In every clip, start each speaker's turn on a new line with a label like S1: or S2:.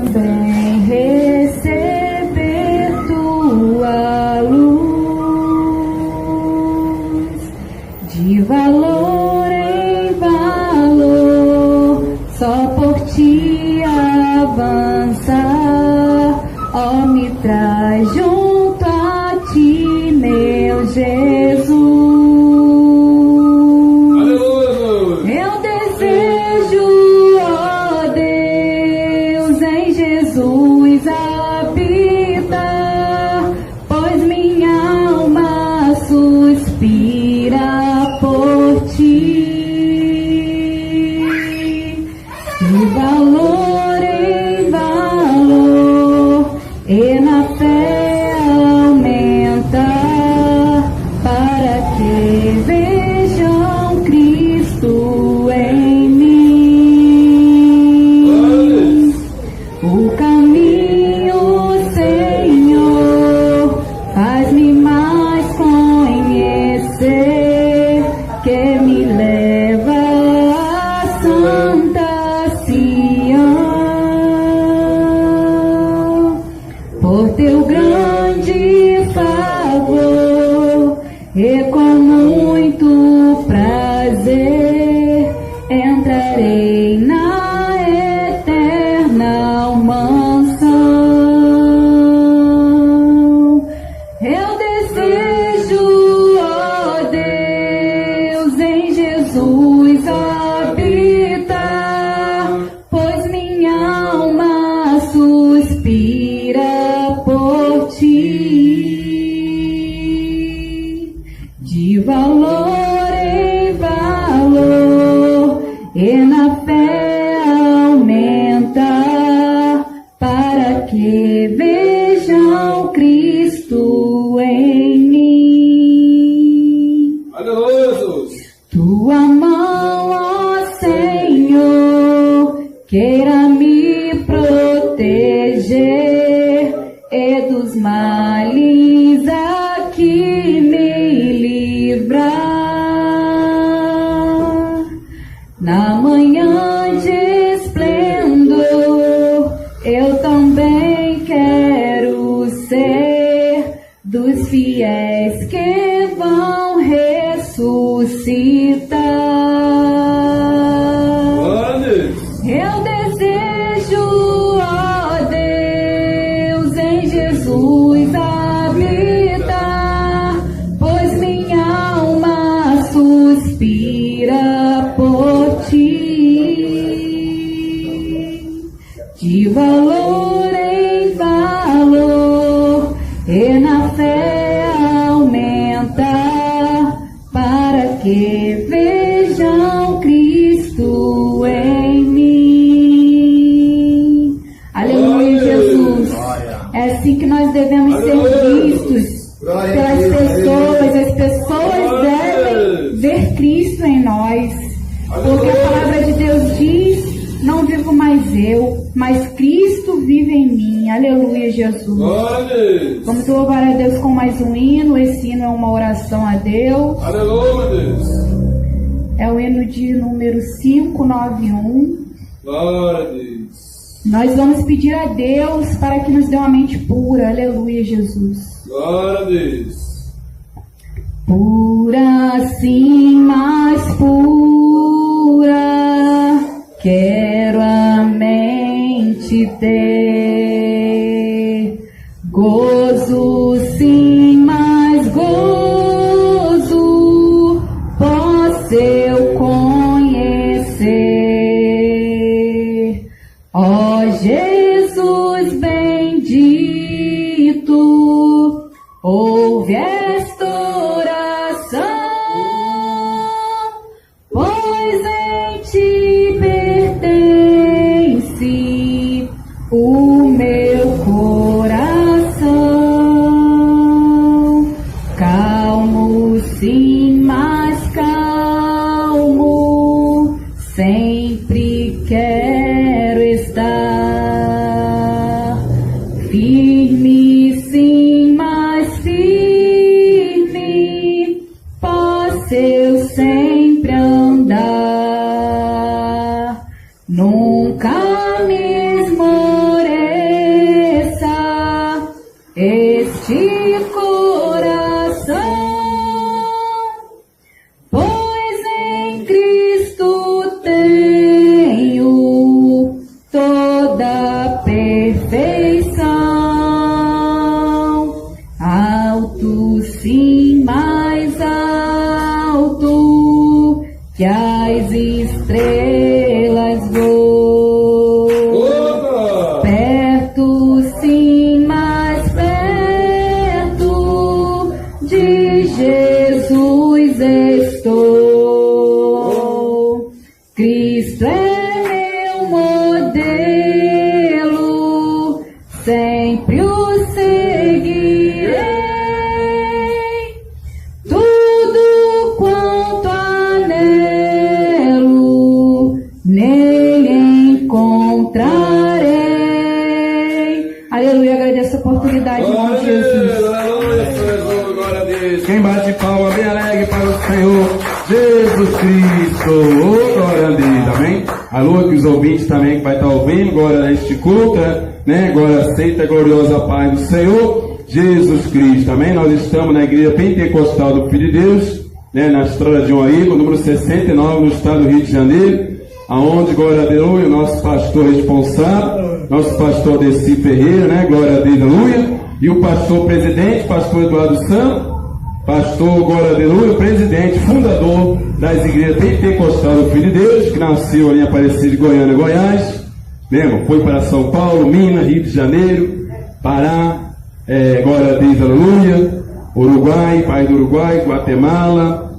S1: também receber tua luz, de valor em valor, só por ti avançar. Ó, me traz junto a ti, meu Jesus. Eu desejo, ó Deus, em Jesus habitar, pois minha alma suspira por ti. De valor em valor, e na fé aumentar, para que vejam Cristo em mim. O caminho, Senhor, faz-me mais conhecer, que me leva à Santa Sião. Por teu grande favor e com muito prazer entrarei na eterna mansão. Eu desejo, ó Deus, em Jesus habitar, pois minha alma suspira por ti. De valor em valor, e na fé aumentar, para que vejam Cristo em mim.
S2: Aleluia!
S1: Tua mão, ó Senhor, queira me proteger, e dos males aqui me livrar. Na manhã de esplendor, eu também quero ser dos fiéis que vão ressuscitar. Eu desejo, ó Deus, em Jesus habitar, pois minha alma suspira por ti. De valor em valor, e na fé aumentar, para que vejam Cristo em mim. Aleluia, Jesus. É assim que nós devemos ser vistos pelas pessoas. As pessoas devem ver Cristo em nós, porque a palavra de Deus diz: não vivo mais eu, mas Cristo vive em mim. Aleluia, Jesus. Vamos louvar a Deus com mais um hino. Esse hino é uma oração a Deus.
S2: Aleluia, Deus.
S1: É o hino de número 591.
S2: Glória a Deus.
S1: Nós vamos pedir a Deus para que nos dê uma mente pura. Aleluia, Jesus.
S2: Glória a Deus.
S1: Pura, sim, mais pura, quero a mente ter. Gozo, sim, mais gozo, posso eu conhecer. Ó Jesus bendito, ouve esta oração, pois em ti pertence o meu coração. Calmo, sim, mas calmo, sempre quero estar. Firme, sim, mas firme, posso eu sempre andar. Nunca me esmorecer
S3: Amém? Bate palma bem alegre para o Senhor Jesus Cristo. Oh, glória a Deus. Amém? Alô, que os ouvintes também que vai estar ouvindo, glória a este culto, né? Glória aceita, gloriosa paz do Senhor Jesus Cristo. Amém? Nós estamos na igreja pentecostal do Filho de Deus, né? Na Estrada de Joaíba, número 69, no estado do Rio de Janeiro, aonde, glória a Deus, o nosso pastor responsável, nosso pastor Desi Ferreira, né? Glória a Deus, aleluia. E o pastor presidente, pastor Eduardo Santos, pastor, glória a Deus, presidente, fundador das igrejas pentecostal do Filho de Deus, que nasceu ali em Aparecida de Goiânia, Goiás, mesmo, foi para São Paulo, Minas, Rio de Janeiro, Pará, glória a Deus, aleluia, Uruguai, país do Uruguai, Guatemala,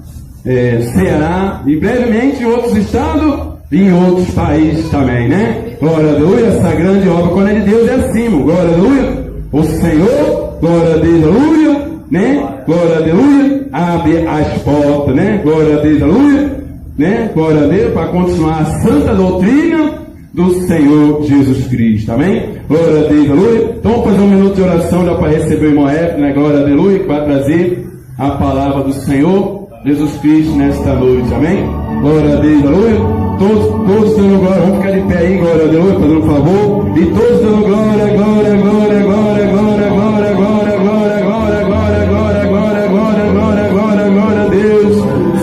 S3: Ceará, e brevemente em outros estados e em outros países também, né? Glória a Deus, essa grande obra, quando é de Deus, é assim, glória a Deus, o Senhor, glória a Deus, aleluia, né? Glória a Deus, abre as portas, né? Glória a Deus, aleluia, né? Glória a Deus, para continuar a santa doutrina do Senhor Jesus Cristo, amém? Glória a Deus, aleluia. Então vamos fazer um minuto de oração já para receber o irmão F, né? Glória a Deus, aleluia, que vai trazer a palavra do Senhor Jesus Cristo nesta noite, amém? Glória a Deus, aleluia. Todos dando glória, vamos ficar de pé aí, glória a Deus, fazendo um favor, e todos dando glória, glória, glória, glória, glória, glória, glória, glória, glória, glória, glória, glória, glória, glória, glória, glória a Deus,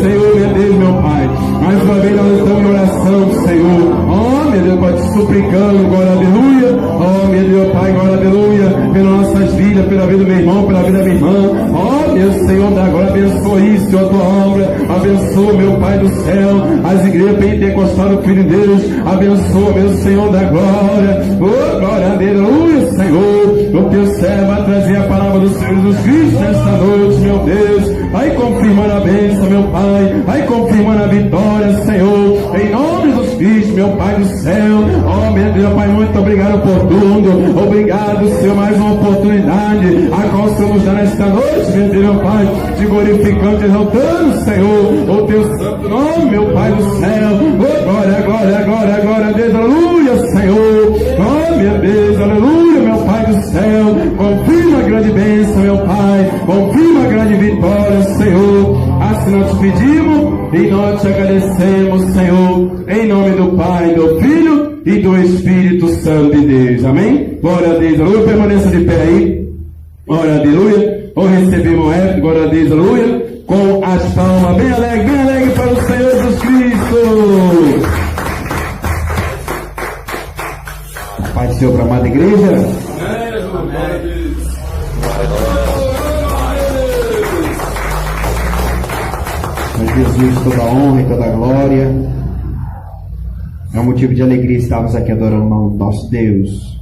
S3: Senhor, meu Deus, meu Pai, mais uma vez nós estamos em oração, Senhor, oh, meu Deus, Pai, te suplicando, glória, aleluia, oh, meu Deus, Pai, glória, aleluia, pelas nossas vidas, pela vida do meu irmão, pela vida da minha irmã, oh, meu Senhor da glória, abençoa isso, Senhor, a tua obra, abençoa, meu Pai do céu, as igrejas pentecostais do Filho de Deus, abençoa, meu Senhor da glória, oh, glória a Deus, aleluia, Senhor, o teu servo vai trazer a palavra do Senhor Jesus Cristo nesta noite, meu Deus, vai confirmando a bênção, meu Pai, vai confirmando a vitória, Senhor, em nome de Jesus Cristo, meu Pai do céu, oh, meu Deus, Pai, muito obrigado por tudo, obrigado, Senhor, mais uma oportunidade, a qual o Senhor nos dá nesta noite, meu Deus, meu Pai, te glorificando, te exaltando, Senhor, o teu santo nome, meu Pai do céu, oh, glória, glória, glória, glória a Deus, aleluia, Senhor, oh, meu Deus, aleluia, meu Pai do céu, confirma a grande bênção, meu Pai, confirma a grande vitória, Senhor, assim nós te pedimos e nós te agradecemos, Senhor, em nome do Pai, do Filho e do Espírito Santo de Deus, amém? Glória a Deus, aleluia, permaneça de pé aí, glória a Deus, aleluia, vou receber o F, glória a Deus, aleluia, com as palmas bem alegre para o Senhor Jesus Cristo. A paz do Senhor para a amada igreja. A Jesus toda a honra e toda a glória. É um motivo de alegria estarmos aqui adorando o nosso Deus.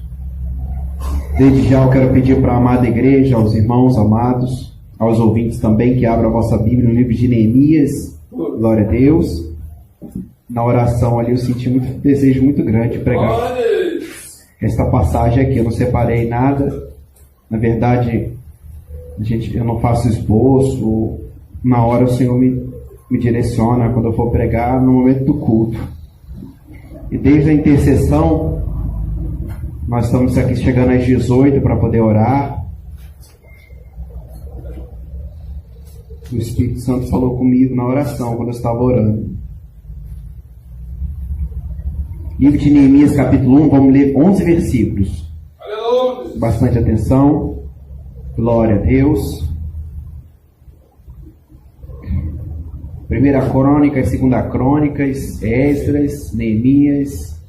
S3: Desde já eu quero pedir para a amada igreja, aos irmãos amados, aos ouvintes também, que abram a vossa Bíblia no livro de Neemias. Glória a Deus. Na oração ali eu senti um desejo muito grande de pregar esta passagem aqui. Eu não separei nada. Na verdade, eu não faço esboço. Na hora o Senhor me direciona quando eu for pregar no momento do culto. E desde a intercessão, nós estamos aqui chegando às 18 para poder orar. O Espírito Santo falou comigo na oração, quando eu estava orando. Livro de Neemias, capítulo 1, vamos ler 11 versículos. Aleluia. Bastante atenção. Glória a Deus. 1 Crônicas, 2 Crônicas, Esdras, Neemias.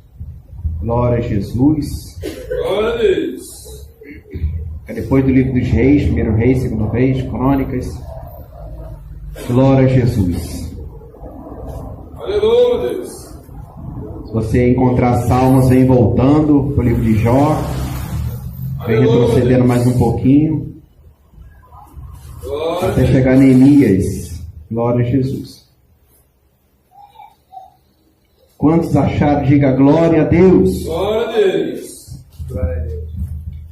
S3: Glória a Jesus.
S2: Glória a Deus.
S3: Depois do livro dos Reis, 1 Reis, 2 Reis, Crônicas. Glória a Jesus.
S2: Aleluia, Deus.
S3: Se você encontrar Salmos, vem voltando para o livro de Jó. Vem retrocedendo mais um pouquinho.
S2: Glória
S3: até chegar a Neemias. Glória a Jesus. Quantos acharam? Diga glória a Deus.
S2: Glória a Deus. Glória a Deus.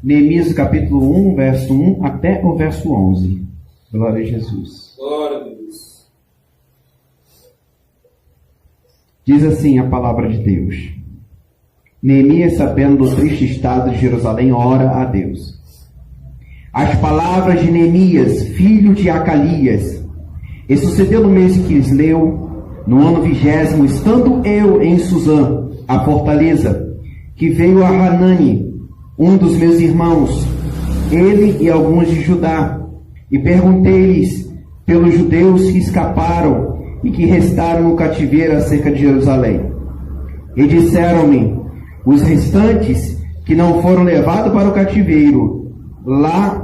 S3: Neemias capítulo 1, verso 1 até o verso 11. Glória a Jesus.
S2: Glória a Deus.
S3: Diz assim a palavra de Deus. Neemias, sabendo do triste estado de Jerusalém, ora a Deus.
S4: as palavras de Neemias, filho de Acalias. E sucedeu no mês de Quisleu, no ano 20º, estando eu em Suzã, a fortaleza, que veio a Hanani, um dos meus irmãos, ele e alguns de Judá, e perguntei-lhes pelos judeus que escaparam e que restaram no cativeiro acerca de Jerusalém. E disseram-me: os restantes que não foram levados para o cativeiro, lá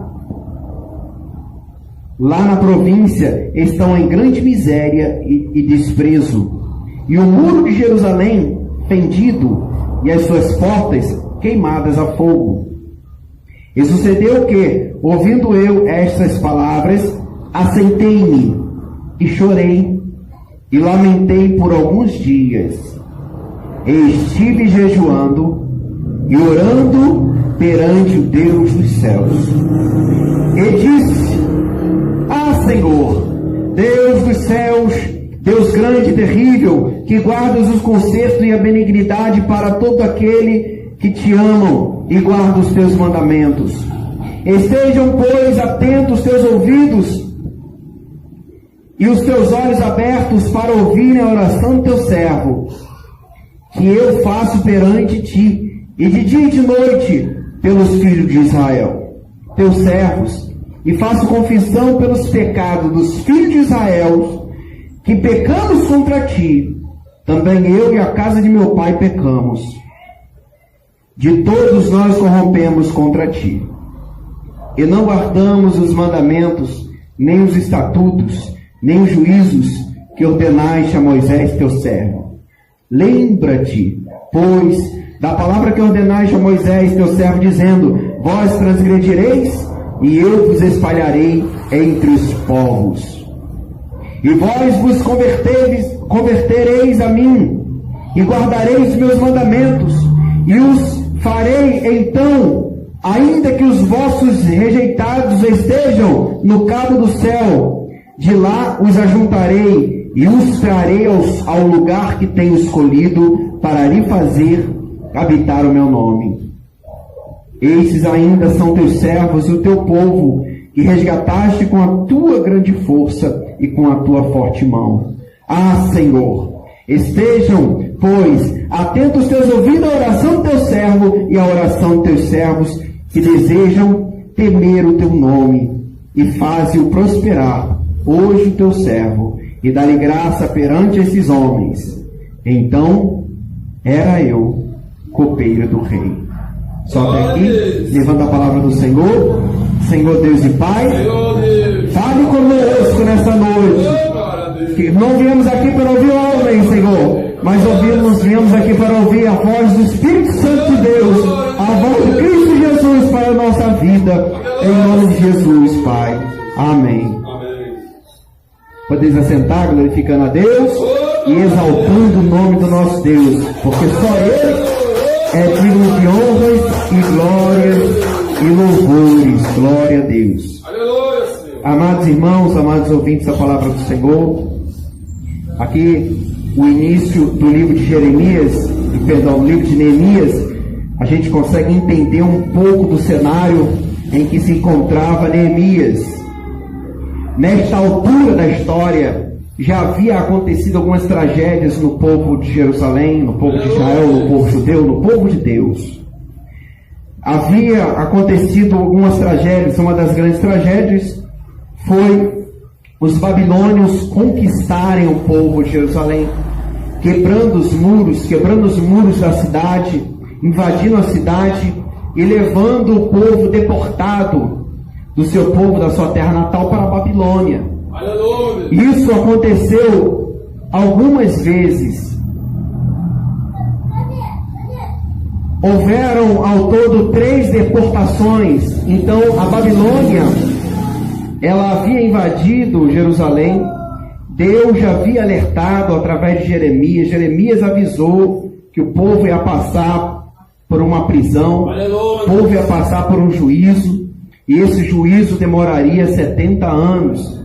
S4: na província, estão em grande miséria e desprezo, e o muro de Jerusalém fendido, e as suas portas queimadas a fogo. E sucedeu que, ouvindo eu estas palavras, assentei-me e chorei, e lamentei por alguns dias, e estive jejuando e orando perante o Deus dos céus. E disse: Senhor, Deus dos céus, Deus grande e terrível, que guardas os consertos e a benignidade para todo aquele que te amam e guarda os teus mandamentos. Estejam, pois, atentos os teus ouvidos e os teus olhos abertos para ouvirem a oração do teu servo, que eu faço perante ti, e de dia e de noite, pelos filhos de Israel, teus servos, e faço confissão pelos pecados dos filhos de Israel, que pecamos contra ti. Também eu e a casa de meu pai pecamos. De todos nós corrompemos contra ti. E não guardamos os mandamentos, nem os estatutos, nem os juízos que ordenaste a Moisés teu servo. Lembra-te, pois, da palavra que ordenaste a Moisés teu servo, dizendo: vós transgredireis, e eu vos espalharei entre os povos. E vós vos convertereis a mim, e guardareis meus mandamentos, e os farei então, ainda que os vossos rejeitados estejam no cabo do céu, de lá os ajuntarei, e os trarei ao lugar que tenho escolhido, para lhe fazer habitar o meu nome. Esses ainda são teus servos e o teu povo, que resgataste com a tua grande força e com a tua forte mão. Senhor, estejam, pois, atentos os teus ouvidos à oração do teu servo e à oração dos teus servos, que desejam temer o teu nome, e faze-o prosperar hoje o teu servo, e dá-lhe graça perante esses homens. Então era eu copeiro do rei. Só até aqui, levanta a palavra do Senhor. Senhor Deus e Pai, fale conosco nessa noite. Que não viemos aqui para ouvir homem, Senhor, mas viemos aqui para ouvir a voz do Espírito Santo de Deus, a voz de Cristo Jesus para a nossa vida, em nome de Jesus, Pai. Amém. Podeis assentar, glorificando a Deus e exaltando o nome do nosso Deus, porque só Ele é digno de honras e glórias e louvores. Glória a Deus. Aleluia. Amados irmãos, amados ouvintes da palavra do Senhor, aqui o início do livro de do livro de Neemias, a gente consegue entender um pouco do cenário em que se encontrava Neemias. Nesta altura da história, já havia acontecido algumas tragédias no povo de Jerusalém, no povo de Israel, no povo judeu, no povo de Deus. Havia acontecido algumas tragédias. Uma das grandes tragédias foi os babilônios conquistarem o povo de Jerusalém, quebrando os muros da cidade, invadindo a cidade e levando o povo deportado do seu povo, da sua terra natal, para a Babilônia. Isso aconteceu algumas vezes. Houveram ao todo 3 deportações. Então a Babilônia, ela havia invadido Jerusalém. Deus já havia alertado através de Jeremias. Jeremias avisou que o povo ia passar por uma prisão, o povo ia passar por um juízo, e esse juízo demoraria 70 anos.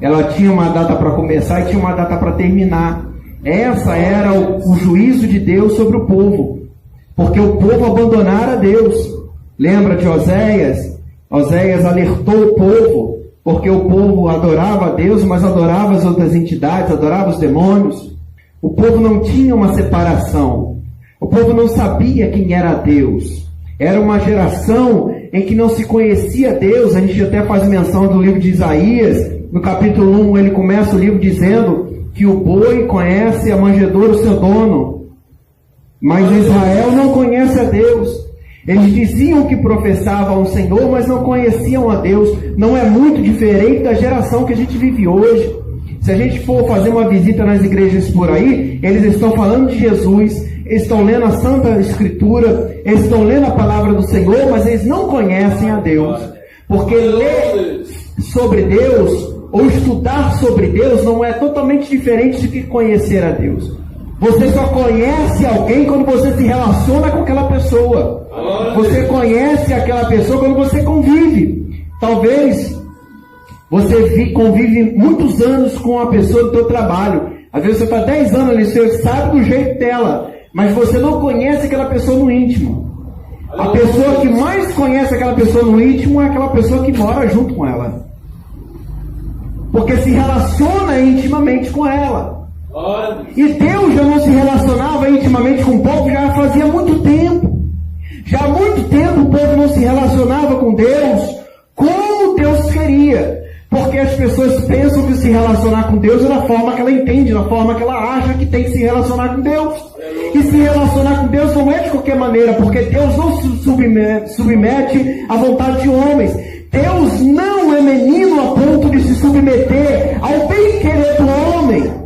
S4: Ela tinha uma data para começar e tinha uma data para terminar. Essa era o juízo de Deus sobre o povo, porque o povo abandonara Deus. Lembra de Oséias, Oséias alertou o povo, porque o povo adorava a Deus, mas adorava as outras entidades, adorava os demônios. O povo não tinha uma separação. O povo não sabia quem era Deus. Era uma geração em que não se conhecia Deus. A gente até faz menção do livro de Isaías. No capítulo 1, ele começa o livro dizendo que o boi conhece a manjedoura, o seu dono. Mas Israel não conhece a Deus. Eles diziam que professavam o Senhor, mas não conheciam a Deus. Não é muito diferente da geração que a gente vive hoje. Se a gente for fazer uma visita nas igrejas por aí, eles estão falando de Jesus, eles estão lendo a Santa Escritura, eles estão lendo a palavra do Senhor, mas eles não conhecem a Deus. Porque ler sobre Deus, ou estudar sobre Deus, não é totalmente diferente de que conhecer a Deus. Você só conhece alguém quando você se relaciona com aquela pessoa. Você conhece aquela pessoa quando você convive. Talvez você convive muitos anos com uma pessoa do seu trabalho. Às vezes você está 10 anos ali, você sabe do jeito dela, mas você não conhece aquela pessoa no íntimo. A pessoa que mais conhece aquela pessoa no íntimo é aquela pessoa que mora junto com ela. Porque se relaciona intimamente com ela. E Deus já não se relacionava intimamente com o povo já fazia muito tempo. Já há muito tempo o povo não se relacionava com Deus como Deus queria. Porque as pessoas pensam que se relacionar com Deus é da forma que ela entende, da forma que ela acha que tem que se relacionar com Deus. E se relacionar com Deus não é de qualquer maneira, porque Deus não se submete à vontade de homens. Deus não é menino a ponto de se submeter ao bem-querer do homem.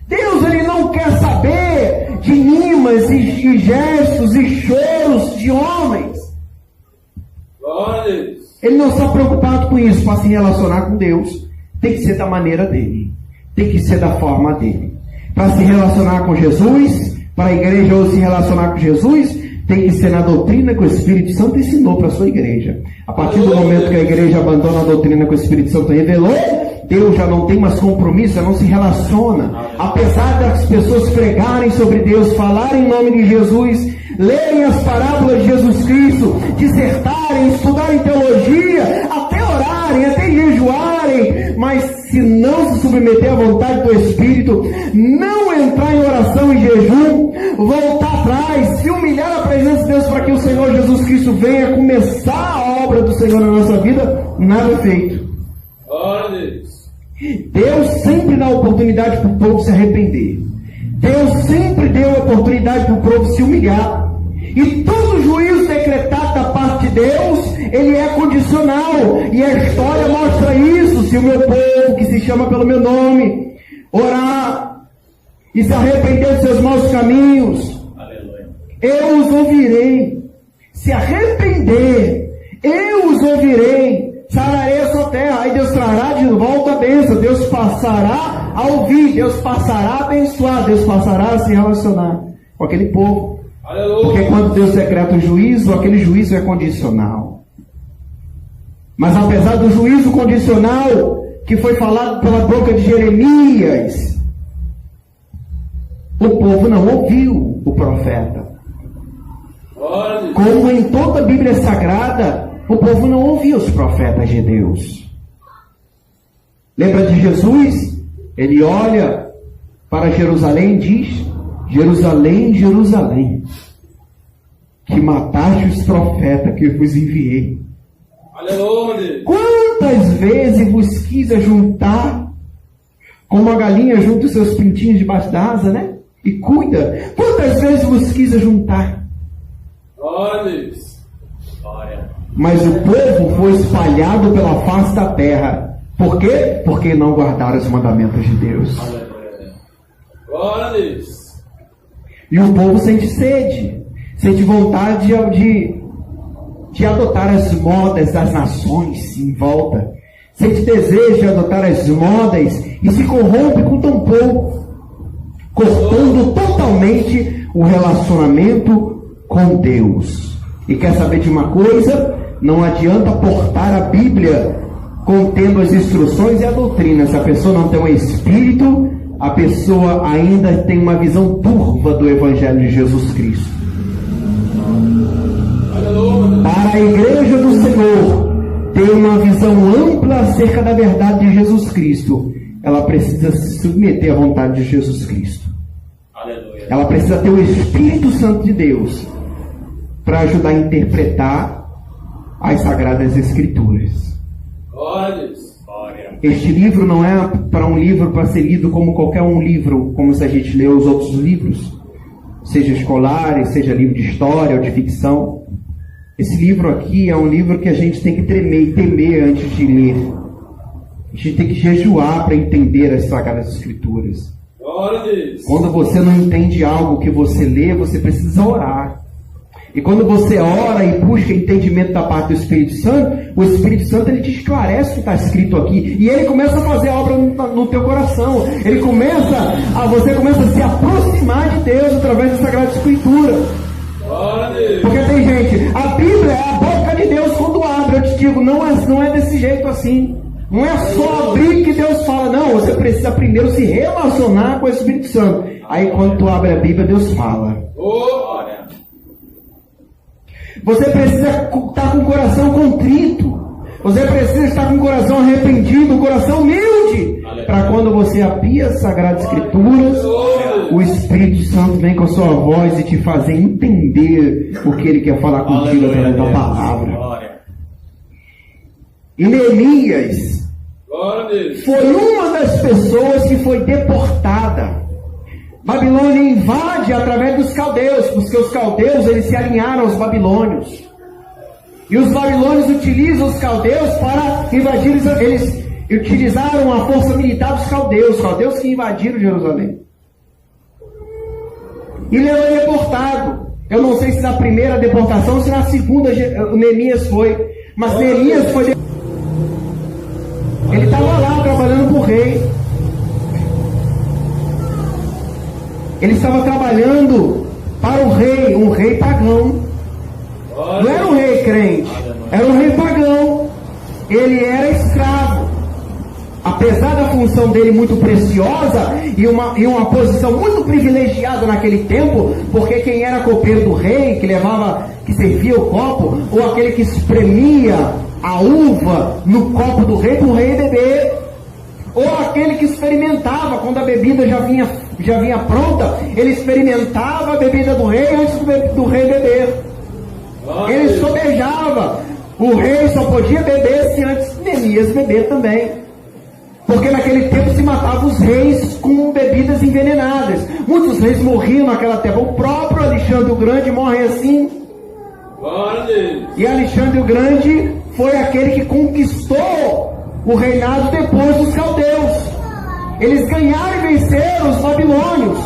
S4: Deus, ele não quer saber de rimas e gestos e choros de homens. Ele não está preocupado com isso. Para se relacionar com Deus, tem que ser da maneira dele, tem que ser da forma dele. Para se relacionar com Jesus, para a igreja ou se relacionar com Jesus, tem que ser na doutrina que o Espírito Santo ensinou para a sua igreja. A partir do momento que a igreja abandona a doutrina que o Espírito Santo revelou, Deus já não tem mais compromisso, já não se relaciona. Apesar das pessoas pregarem sobre Deus, falarem em nome de Jesus, lerem as parábolas de Jesus Cristo, dissertarem, estudarem teologia, até orarem, até jejuarem, mas se não se submeter à vontade do Espírito, não entrar em oração e jejum, voltar atrás, se humilhar na presença de Deus para que o Senhor Jesus Cristo venha começar a obra do Senhor na nossa vida, nada é feito. Deus sempre dá oportunidade para o povo se arrepender. Deus sempre deu oportunidade para o povo se humilhar. E todo juízo decretado da parte de Deus, ele é condicional. E a história mostra isso. Se o meu povo, que se chama pelo meu nome, orar e se arrepender dos seus maus caminhos, eu os ouvirei. Se arrepender, eu os ouvirei. Sararei a sua terra. Aí Deus trará de volta a bênção. Deus passará a ouvir. Deus passará a abençoar. Deus passará a se relacionar com aquele povo. Porque quando Deus decreta o juízo, aquele juízo é condicional. Mas apesar do juízo condicional que foi falado pela boca de Jeremias, o povo não ouviu o profeta. Como em toda a Bíblia Sagrada, o povo não ouvia os profetas de Deus. Lembra de Jesus? Ele olha para Jerusalém e diz: Jerusalém, Jerusalém, que mataste os profetas que vos enviei. Aleluia. Quantas vezes vos quis ajuntar, como a galinha junta os seus pintinhos debaixo da asa, né? E cuida. Quantas vezes vos quis ajuntar? Glória. Mas o povo foi espalhado pela face da terra. Por quê? Porque não guardaram os mandamentos de Deus. Glória a Deus. E o povo sente sede, sente vontade de adotar as modas das nações em volta. Sente desejo de adotar as modas e se corrompe com tão pouco, cortando totalmente o relacionamento com Deus. E quer saber de uma coisa? Não adianta portar a Bíblia contendo as instruções e a doutrina. Se a pessoa não tem um espírito, a pessoa ainda tem uma visão turva do Evangelho de Jesus Cristo. Aleluia. Para a igreja do Senhor ter uma visão ampla acerca da verdade de Jesus Cristo, ela precisa se submeter à vontade de Jesus Cristo.
S2: Aleluia.
S4: Ela precisa ter o Espírito Santo de Deus para ajudar a interpretar as Sagradas Escrituras.
S2: Glória a Deus. Glória.
S4: Este livro não é para um livro para ser lido como qualquer um livro, como se a gente lê os outros livros, seja escolares, seja livro de história ou de ficção. Esse livro aqui é um livro que a gente tem que tremer e temer antes de ler. A gente tem que jejuar para entender as Sagradas Escrituras.
S2: Glória a Deus.
S4: Quando você não entende algo que você lê, você precisa orar. E quando você ora e busca entendimento da parte do Espírito Santo, o Espírito Santo ele te esclarece o que está escrito aqui. E ele começa a fazer a obra no teu coração. Você começa a se aproximar de Deus através da Sagrada Escritura.
S2: Glória a Deus.
S4: Porque tem gente, a Bíblia é a boca de Deus quando abre. Eu te digo, não é desse jeito assim. Não é só abrir que Deus fala, não. Você precisa primeiro se relacionar com o Espírito Santo. Aí quando tu abre a Bíblia, Deus fala.
S2: Glória.
S4: Você precisa estar com o coração contrito. Você precisa estar com o coração arrependido, o coração humilde. Para quando você apia as Sagradas Escrituras, o Espírito Santo vem com a sua voz e te fazer entender o que Ele quer falar contigo através da palavra. E Neemias foi uma das pessoas que foi deportada. Babilônia invade através dos caldeus, porque os caldeus eles se alinharam aos babilônios. E os babilônios utilizam os caldeus para invadir, eles utilizaram a força militar dos caldeus que invadiram Jerusalém. E Leão é deportado. Eu não sei se na primeira deportação ou se na segunda Neemias foi. Mas Neemias foi deportado. Ele estava lá trabalhando para o rei. Ele estava trabalhando para o rei, um rei pagão. Não era um rei crente, era um rei pagão. Ele era escravo. Apesar da função dele muito preciosa e uma posição muito privilegiada naquele tempo, porque quem era copeiro do rei, que servia o copo, ou aquele que espremia a uva no copo do rei para o rei beber, ou aquele que experimentava quando a bebida já vinha pronta, ele experimentava a bebida do rei antes do rei beber. Ele sobejava. O rei só podia beber se antes Neemias beber também. Porque naquele tempo se matava os reis com bebidas envenenadas. Muitos reis morriam naquela terra. O próprio Alexandre o Grande morre assim. E Alexandre o Grande foi aquele que conquistou o reinado depois dos caldeus. Eles ganharam e venceram os babilônios.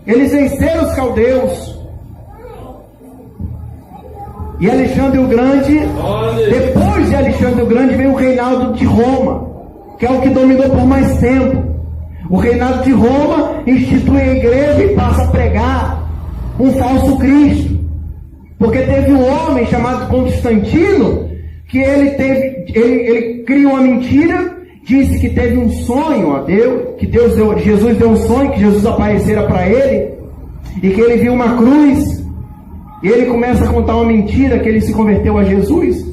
S4: Eles venceram os caldeus. E Alexandre o Grande, depois de Alexandre o Grande, veio o reinado de Roma, que é o que dominou por mais tempo. O reinado de Roma institui a igreja e passa a pregar um falso Cristo. Porque teve um homem chamado Constantino, que ele cria uma mentira, disse que teve um sonho a Deus, Jesus deu um sonho, que Jesus aparecera para ele, e que ele viu uma cruz. E ele começa a contar uma mentira que ele se converteu a Jesus.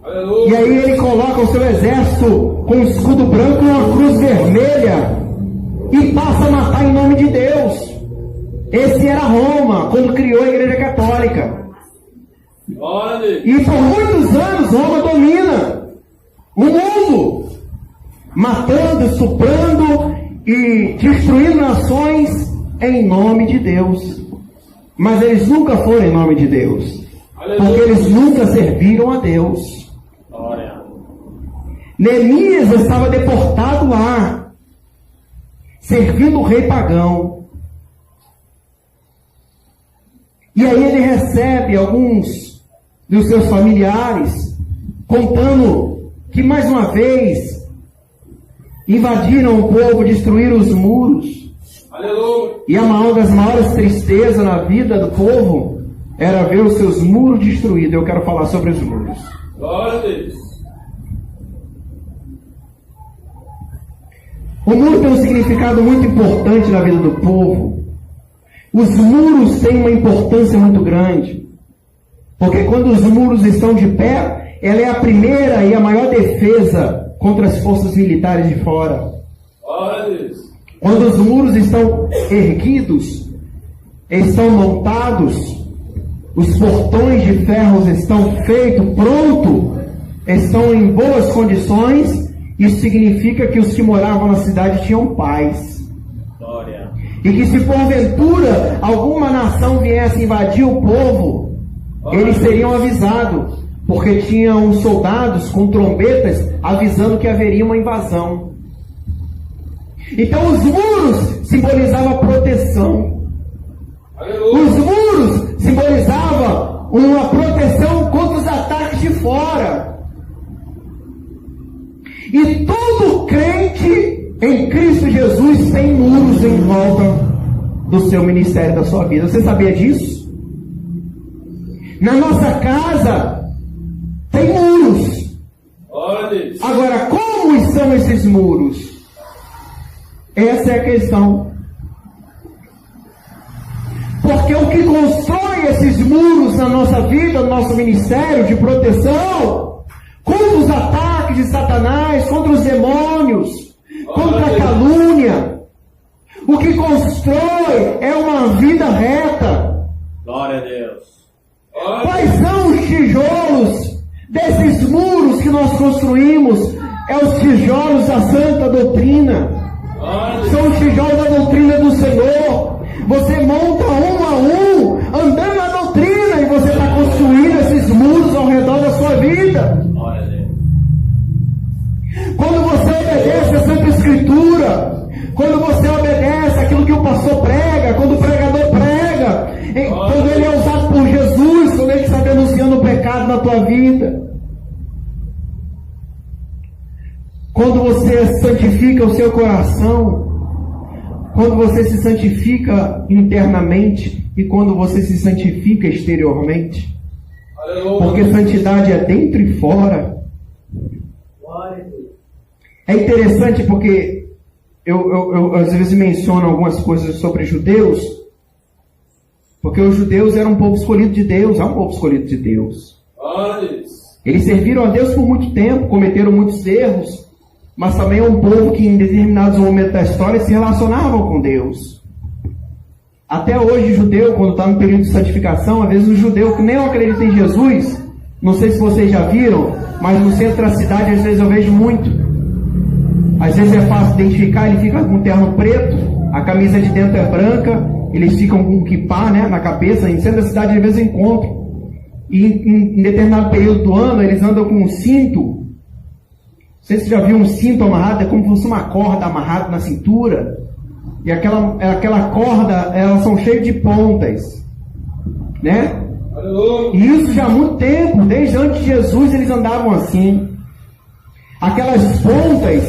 S4: Aleluia. E aí ele coloca o seu exército com um escudo branco e uma cruz vermelha e passa a matar em nome de Deus. Esse era Roma, quando criou a Igreja Católica. E por muitos anos Roma domina o mundo, matando, estuprando e destruindo nações em nome de Deus. Mas eles nunca foram em nome de Deus. Aleluia. Porque eles nunca serviram a Deus. Glória. Neemias estava deportado lá, servindo o rei pagão. E aí ele recebe alguns dos seus familiares contando que mais uma vez invadiram o povo, destruíram os muros. Aleluia. E uma das maiores tristezas na vida do povo era ver os seus muros destruídos. Eu quero falar sobre os muros. Glória a Deus. O muro tem um significado muito importante na vida do povo. os muros têm uma importância muito grande. Porque quando os muros estão de pé, ela é a primeira e a maior defesa contra as forças militares de fora. Quando os muros estão erguidos, estão montados, os portões de ferro estão feitos, pronto, estão em boas condições, isso significa que os que moravam na cidade tinham paz.
S2: Glória.
S4: E que se porventura alguma nação viesse invadir o povo, eles seriam avisados, porque tinham soldados com trombetas avisando que haveria uma invasão. Então os muros simbolizavam proteção. Os muros simbolizavam uma proteção contra os ataques de fora. E todo crente em Cristo Jesus tem muros em volta do seu ministério, da sua vida. Você sabia disso? Na nossa casa tem muros. Agora, como são esses muros? Essa é a questão. Porque o que constrói esses muros na nossa vida, no nosso ministério de proteção, contra os ataques de Satanás, contra os demônios, contra a calúnia, o que constrói é uma vida reta.
S2: Glória a Deus.
S4: Quais são os tijolos desses muros que nós construímos? É os tijolos da santa doutrina. São os tijolos da doutrina do Senhor. Você monta um a um, andando na doutrina, e você está construindo esses muros ao redor da sua vida. Quando você obedece a Santa Escritura, quando você obedece aquilo que o pastor prega, quando o pregador prega, quando ele é usado por Jesus, quando ele está denunciando o pecado na tua vida, quando você santifica o seu coração, quando você se santifica internamente e quando você se santifica exteriormente. Porque santidade é dentro e fora. É interessante porque eu às vezes menciono algumas coisas sobre judeus, porque os judeus eram um povo escolhido de Deus, é um povo escolhido de Deus. Eles serviram a Deus por muito tempo, cometeram muitos erros, mas também é um povo que em determinados momentos da história se relacionavam com Deus. Até hoje o judeu, quando está no período de santificação, às vezes o judeu que nem acredita em Jesus, não sei se vocês já viram, mas no centro da cidade às vezes eu vejo muito. Às vezes é fácil identificar, ele fica com um terno preto, a camisa de dentro é branca, eles ficam com um kippá, né, na cabeça, em centro da cidade às vezes eu encontro. E em determinado período do ano eles andam com um cinto. Não sei se você já viu um cinto amarrado, é como se fosse uma corda amarrada na cintura. E aquela corda, elas são cheias de pontas. Né? E isso já há muito tempo, desde antes de Jesus, eles andavam assim. Aquelas pontas,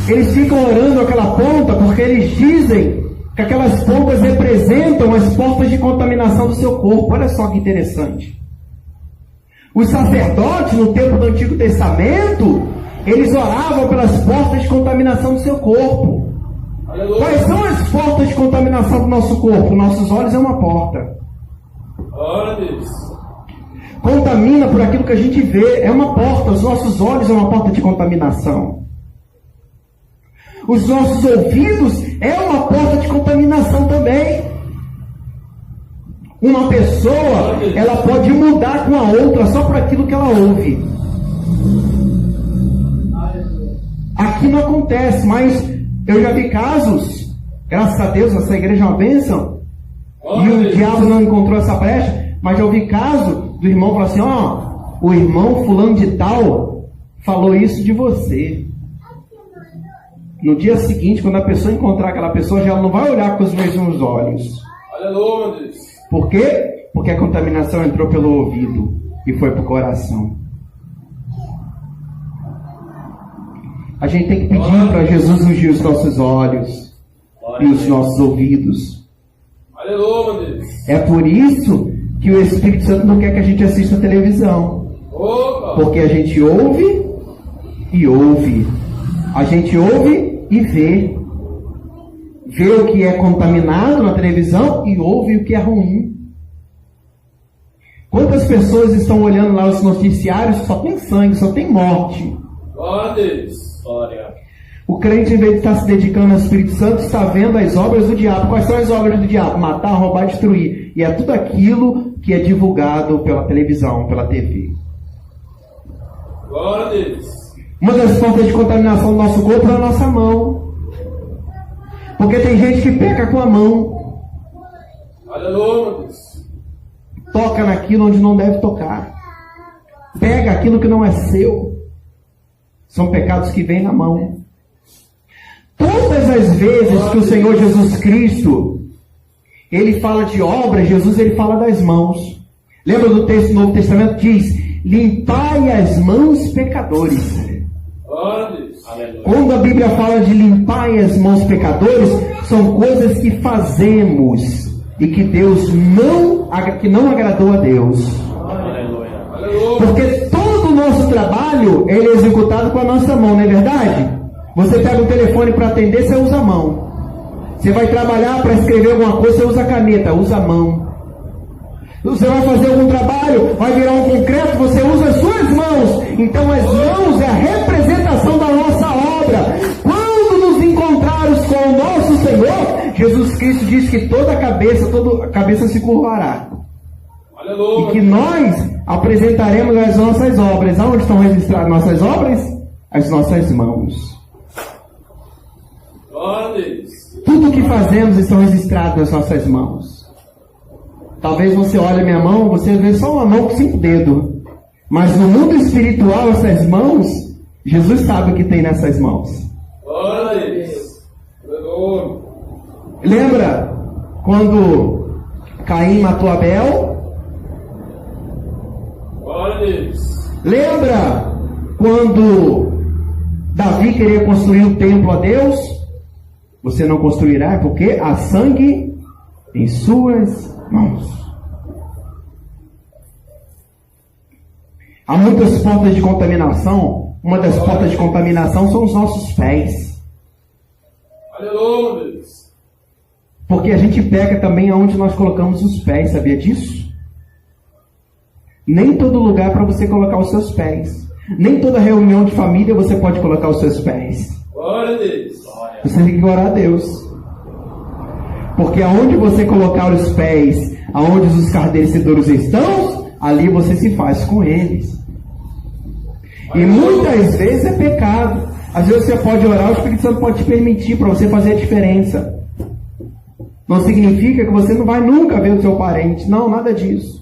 S4: eles ficam orando aquela ponta, porque eles dizem que aquelas pontas representam as portas de contaminação do seu corpo. Olha só que interessante. Os sacerdotes, no tempo do Antigo Testamento, eles oravam pelas portas de contaminação do seu corpo. Aleluia. Quais são as portas de contaminação do nosso corpo? Nossos olhos é uma porta. Contamina por aquilo que a gente vê, é uma porta. Os nossos olhos é uma porta de contaminação. Os nossos ouvidos é uma porta de contaminação também. Uma pessoa, ela pode mudar com a outra só por aquilo que ela ouve. Aqui não acontece, mas eu já vi casos, graças a Deus, essa igreja é uma bênção, e o diabo não encontrou essa brecha, mas já ouvi caso do irmão falar assim, o irmão fulano de tal falou isso de você. No dia seguinte, quando a pessoa encontrar aquela pessoa, já não vai olhar com os mesmos olhos.
S2: Aleluia.
S4: Por quê? Porque a contaminação entrou pelo ouvido e foi para o coração. A gente tem que pedir para Jesus ungir os nossos olhos e os nossos ouvidos.
S2: Aleluia.
S4: É por isso que o Espírito Santo não quer que a gente assista televisão. Porque a gente ouve e ouve. A gente ouve e vê. vê o que é contaminado na televisão e ouve o que é ruim. Quantas pessoas estão olhando lá os noticiários, só tem sangue, só tem morte.
S2: Glória a Deus. Glória.
S4: O crente, em vez de estar se dedicando ao Espírito Santo, está vendo as obras do diabo. Quais são as obras do diabo? Matar, roubar, destruir. E é tudo aquilo que é divulgado pela televisão, pela TV.
S2: Glória a Deus.
S4: Uma das fontes de contaminação do nosso corpo é a nossa mão. Porque tem gente que peca com a mão.
S2: Aleluia, meu Deus.
S4: Toca naquilo onde não deve tocar. Pega aquilo que não é seu. São pecados que vêm na mão. Todas as vezes que o Senhor Jesus Cristo, Ele fala de obra, Jesus ele fala das mãos. Lembra do texto do Novo Testamento? Diz, limpai as mãos, pecadores. Quando a Bíblia fala de limpar as mãos, pecadores, são coisas que fazemos e que não agradou a Deus. Porque todo o nosso trabalho ele é executado com a nossa mão, não é verdade? Você pega o telefone para atender, você usa a mão. Você vai trabalhar para escrever alguma coisa, você usa a caneta, usa a mão. Você vai fazer algum trabalho, vai virar um concreto, você usa as suas mãos. Então as mãos é a representação da nossa obra. Quando nos encontrarmos com o nosso Senhor, Jesus Cristo diz que toda a cabeça se curvará. E que nós apresentaremos as nossas obras. Aonde estão registradas nossas obras? As nossas mãos. Tudo o que fazemos estão registrados nas nossas mãos. Talvez você olhe a minha mão, você vê só uma mão com 5 dedos. Mas no mundo espiritual, essas mãos, Jesus sabe o que tem nessas mãos. Lembra quando Caim matou Abel? Lembra quando Davi queria construir o templo a Deus? Você não construirá porque há sangue em suas mãos. Há muitas portas de contaminação. Uma das portas de contaminação são os nossos pés. Porque a gente pega também aonde nós colocamos os pés, sabia disso? Nem todo lugar é para você colocar os seus pés. Nem toda reunião de família você pode colocar os seus pés.
S2: Glória a Deus.
S4: Você tem que orar a Deus. Porque aonde você colocar os pés, aonde os escarnecedores estão, ali você se faz com eles. E muitas vezes é pecado. Às vezes você pode orar, o Espírito Santo pode te permitir para você fazer a diferença. Não significa que você não vai nunca ver o seu parente. Não, nada disso.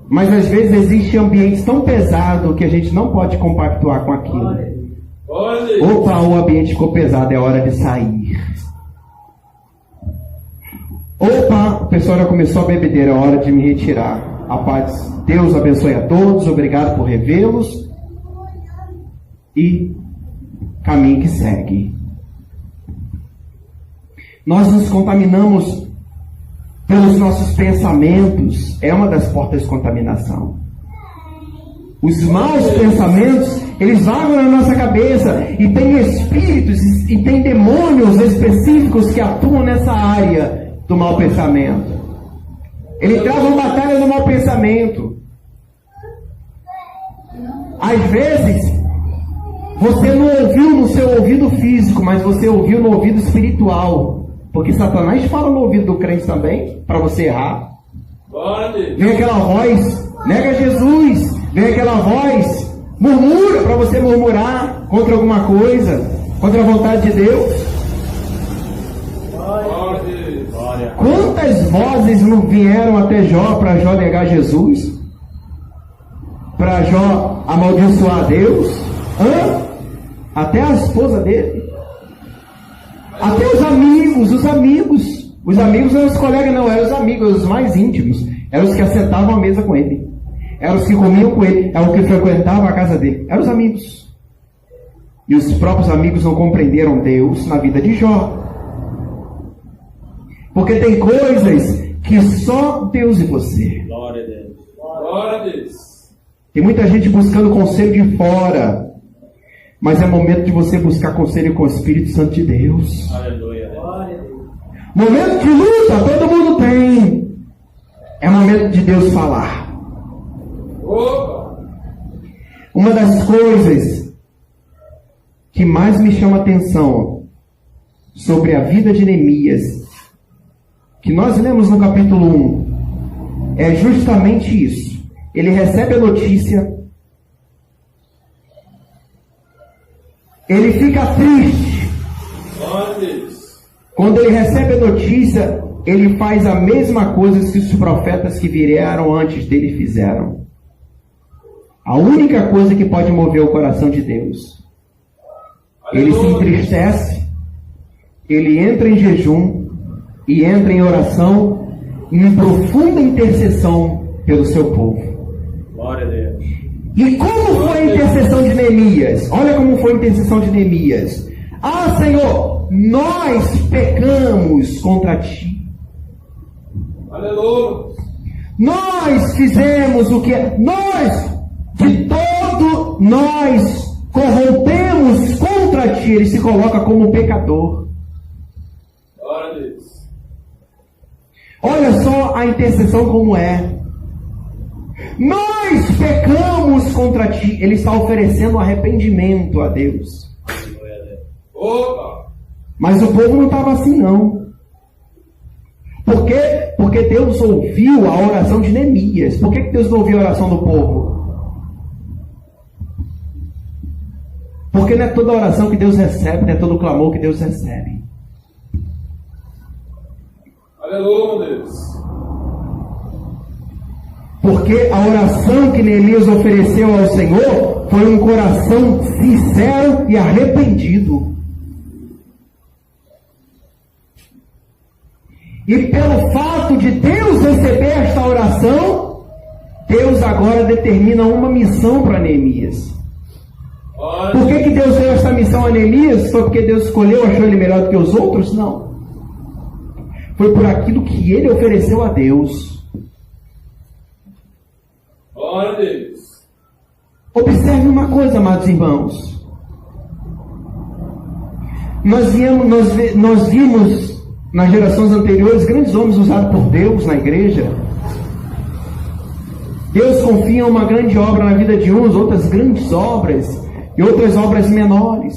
S4: Mas às vezes existe ambientes tão pesados que a gente não pode compactuar com aquilo. Opa, o ambiente ficou pesado, é hora de sair. Opa, o pessoal já começou a bebedeira, é hora de me retirar. A paz, Deus abençoe a todos, obrigado por revê-los. E caminho que segue. Nós nos contaminamos pelos nossos pensamentos, é uma das portas de contaminação. Os maus pensamentos, eles vagam na nossa cabeça, e tem espíritos e tem demônios específicos que atuam nessa área do mau pensamento. Ele trava uma batalha no mau pensamento. Às vezes, você não ouviu no seu ouvido físico, mas você ouviu no ouvido espiritual. Porque Satanás fala no ouvido do crente também, para você errar. Vem aquela voz, nega Jesus. Vem aquela voz, murmura, para você murmurar contra alguma coisa, contra a vontade de Deus. Quantas vozes não vieram até Jó, para Jó negar Jesus? Para Jó amaldiçoar Deus? Até a esposa dele. Até os amigos. Os amigos eram os colegas, não, eram os amigos, os mais íntimos. Eram os que assentavam à mesa com ele. Eram os que comiam com ele. Eram os que frequentavam a casa dele. Eram os amigos. E os próprios amigos não compreenderam Deus na vida de Jó. Porque tem coisas que só Deus e você.
S2: Glória a Deus. Glória a Deus.
S4: Tem muita gente buscando conselho de fora. Mas é momento de você buscar conselho com o Espírito Santo de Deus.
S2: Aleluia.
S4: Momento de luta, todo mundo tem. É momento de Deus falar.
S2: Opa!
S4: Uma das coisas que mais me chama a atenção sobre a vida de Neemias, que nós lemos no capítulo 1, é justamente isso. Ele recebe a notícia, ele fica triste.
S2: Glória a Deus.
S4: Quando ele recebe a notícia, ele faz a mesma coisa que os profetas que vieram antes dele fizeram. A única coisa que pode mover o coração de Deus. Ele se entristece, ele entra em jejum e entra em oração, em profunda intercessão pelo seu povo.
S2: Glória a Deus.
S4: E como foi a intercessão de Neemias? Olha como foi a intercessão de Neemias. Ah, Senhor, nós pecamos contra Ti.
S2: Aleluia.
S4: Nós fizemos o que é. Nós corrompemos contra Ti. Ele se coloca como pecador.
S2: Glória a Deus.
S4: Olha só a intercessão como é. Nós pecamos contra Ti. Ele está oferecendo arrependimento a Deus.
S2: Opa!
S4: Mas o povo não estava assim, não. Por quê? Porque Deus ouviu a oração de Neemias. Por que Deus não ouviu a oração do povo? Porque não é toda oração que Deus recebe, não é todo clamor que Deus recebe.
S2: Aleluia, Deus.
S4: Porque a oração que Neemias ofereceu ao Senhor foi um coração sincero e arrependido. E pelo fato de Deus receber esta oração, Deus agora determina uma missão para Neemias. Por que Deus deu essa missão a Neemias? Foi porque Deus escolheu, achou ele melhor do que os outros? Não. Foi por aquilo que ele ofereceu a Deus.
S2: Glória a Deus.
S4: Observe uma coisa, amados irmãos. Nós vimos nas gerações anteriores grandes homens usados por Deus na igreja. Deus confia uma grande obra na vida de uns, outras grandes obras e outras obras menores.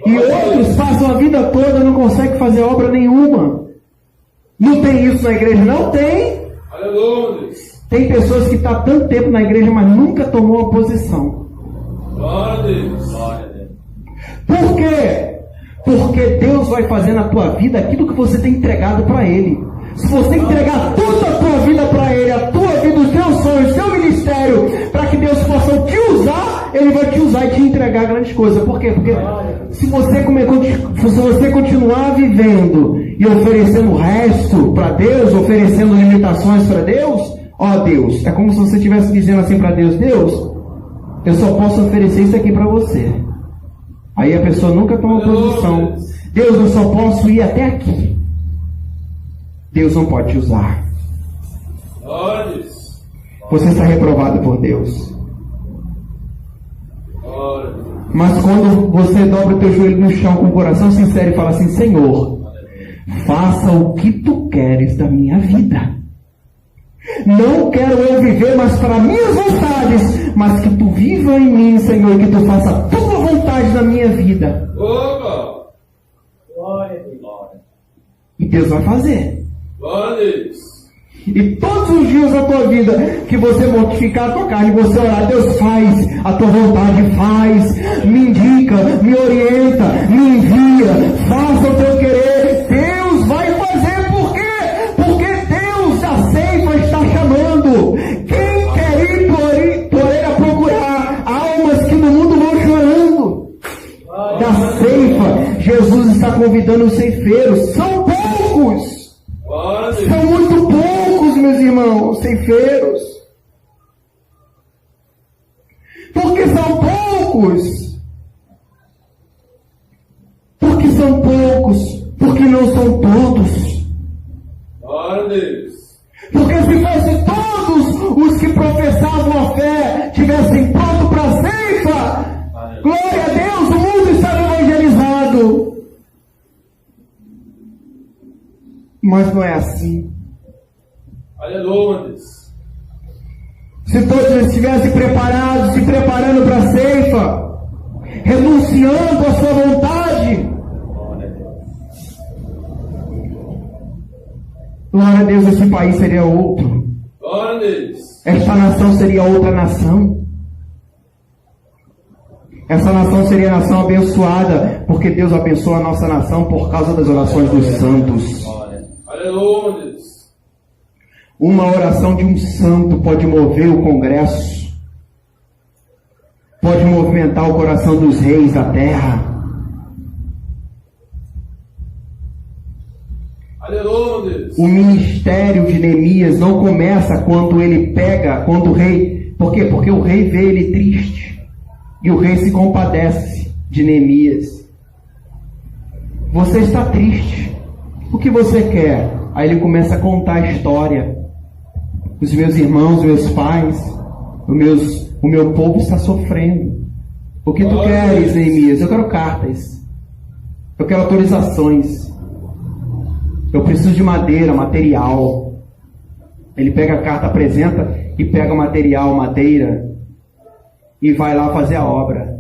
S4: E outros passam a vida toda e não conseguem fazer obra nenhuma. Não tem isso na igreja? Não tem.
S2: Aleluia.
S4: Tem pessoas que estão há tanto tempo na igreja, mas nunca tomou uma posição.
S2: Glória a Deus. Glória a Deus.
S4: Por quê? Porque Deus vai fazer na tua vida aquilo que você tem entregado para Ele. Se você entregar toda a tua vida para Ele, a tua vida, os teus sonhos, o seu ministério, para que Deus possa te usar, Ele vai te usar e te entregar grandes coisas. Por quê? Porque se você continuar vivendo e oferecendo o resto para Deus, oferecendo limitações para Deus, ó Deus, é como se você estivesse dizendo assim para Deus: Deus, eu só posso oferecer isso aqui para você. Aí a pessoa nunca toma posição. Deus, eu só posso ir até aqui. Deus não pode te usar. Você está reprovado por Deus. Mas quando você dobra o teu joelho no chão com o coração sincero e fala assim: Senhor, faça o que tu queres da minha vida. Não quero eu viver mais para minhas vontades, mas que tu viva em mim, Senhor, e que tu faça a tua vontade na minha vida.
S2: Opa! Glória a Deus.
S4: E Deus vai fazer.
S2: Glória a Deus.
S4: E todos os dias da tua vida que você mortificar a tua carne, você orar: Deus, faz a tua vontade, faz, me indica, me orienta, me envia, faça o teu querer. Deus vai fazer. Por quê? Porque Deus da ceifa está chamando. Quem quer ir por ele a procurar almas que no mundo vão chorando? Da ceifa, Jesus está convidando os ceifeiros. São poucos. São muito poucos, meus irmãos, ceifeiros. Porque são poucos. Porque são poucos. Porque não são todos.
S2: Glória a Deus.
S4: Porque se fossem todos os que professavam a fé tivessem pronto para a ceifa, glória a Deus, o Mas não é assim.
S2: Aleluia, Deus.
S4: Se todos estivessem preparados, se preparando para a ceifa, renunciando à sua vontade, glória a Deus, esse país seria outro.
S2: Glória a Deus.
S4: Esta nação seria outra nação. Essa nação seria a nação abençoada, porque Deus abençoa a nossa nação por causa das orações dos santos.
S2: Aleluia, Deus.
S4: Uma oração de um santo pode mover o Congresso, pode movimentar o coração dos reis da terra.
S2: Aleluia, Deus.
S4: O ministério de Neemias não começa quando ele pega, quando o rei... Por quê? Porque o rei vê ele triste. E o rei se compadece de Neemias. Você está triste. O que você quer? Aí ele começa a contar a história. Os meus irmãos, meus pais, o meu povo está sofrendo. O que tu queres, Neemias? Eu quero cartas. Eu quero autorizações. Eu preciso de madeira, material. Ele pega a carta, apresenta e pega material, madeira, e vai lá fazer a obra.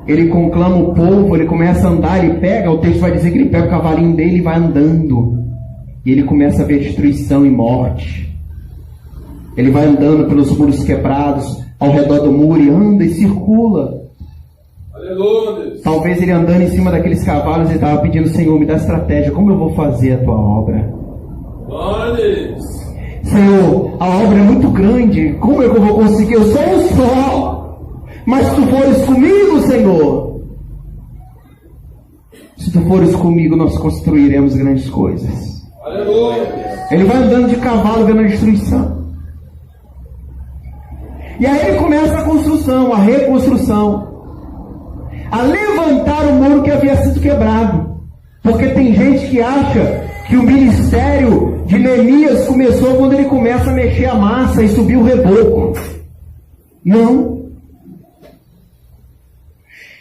S4: Ele conclama o povo, ele começa a andar, ele pega, o texto vai dizer que ele pega o cavalinho dele e vai andando. E ele começa a ver destruição e morte. Ele vai andando pelos muros quebrados, ao redor do muro, e anda e circula.
S2: Aleluia.
S4: Talvez ele andando em cima daqueles cavalos e estava pedindo: Senhor, me dá estratégia, como eu vou fazer a tua obra?
S2: Glória a Deus.
S4: Senhor, a obra é muito grande, como é que eu vou conseguir? Eu sou um só, mas se tu fores comigo, Senhor, se tu fores comigo, nós construiremos grandes coisas.
S2: Aleluia.
S4: Ele vai andando de cavalo vendo a destruição. E aí ele começa a construção, a reconstrução, a levantar o muro que havia sido quebrado. Porque tem gente que acha que o ministério de Neemias começou quando ele começa a mexer a massa e subir o reboco. Não.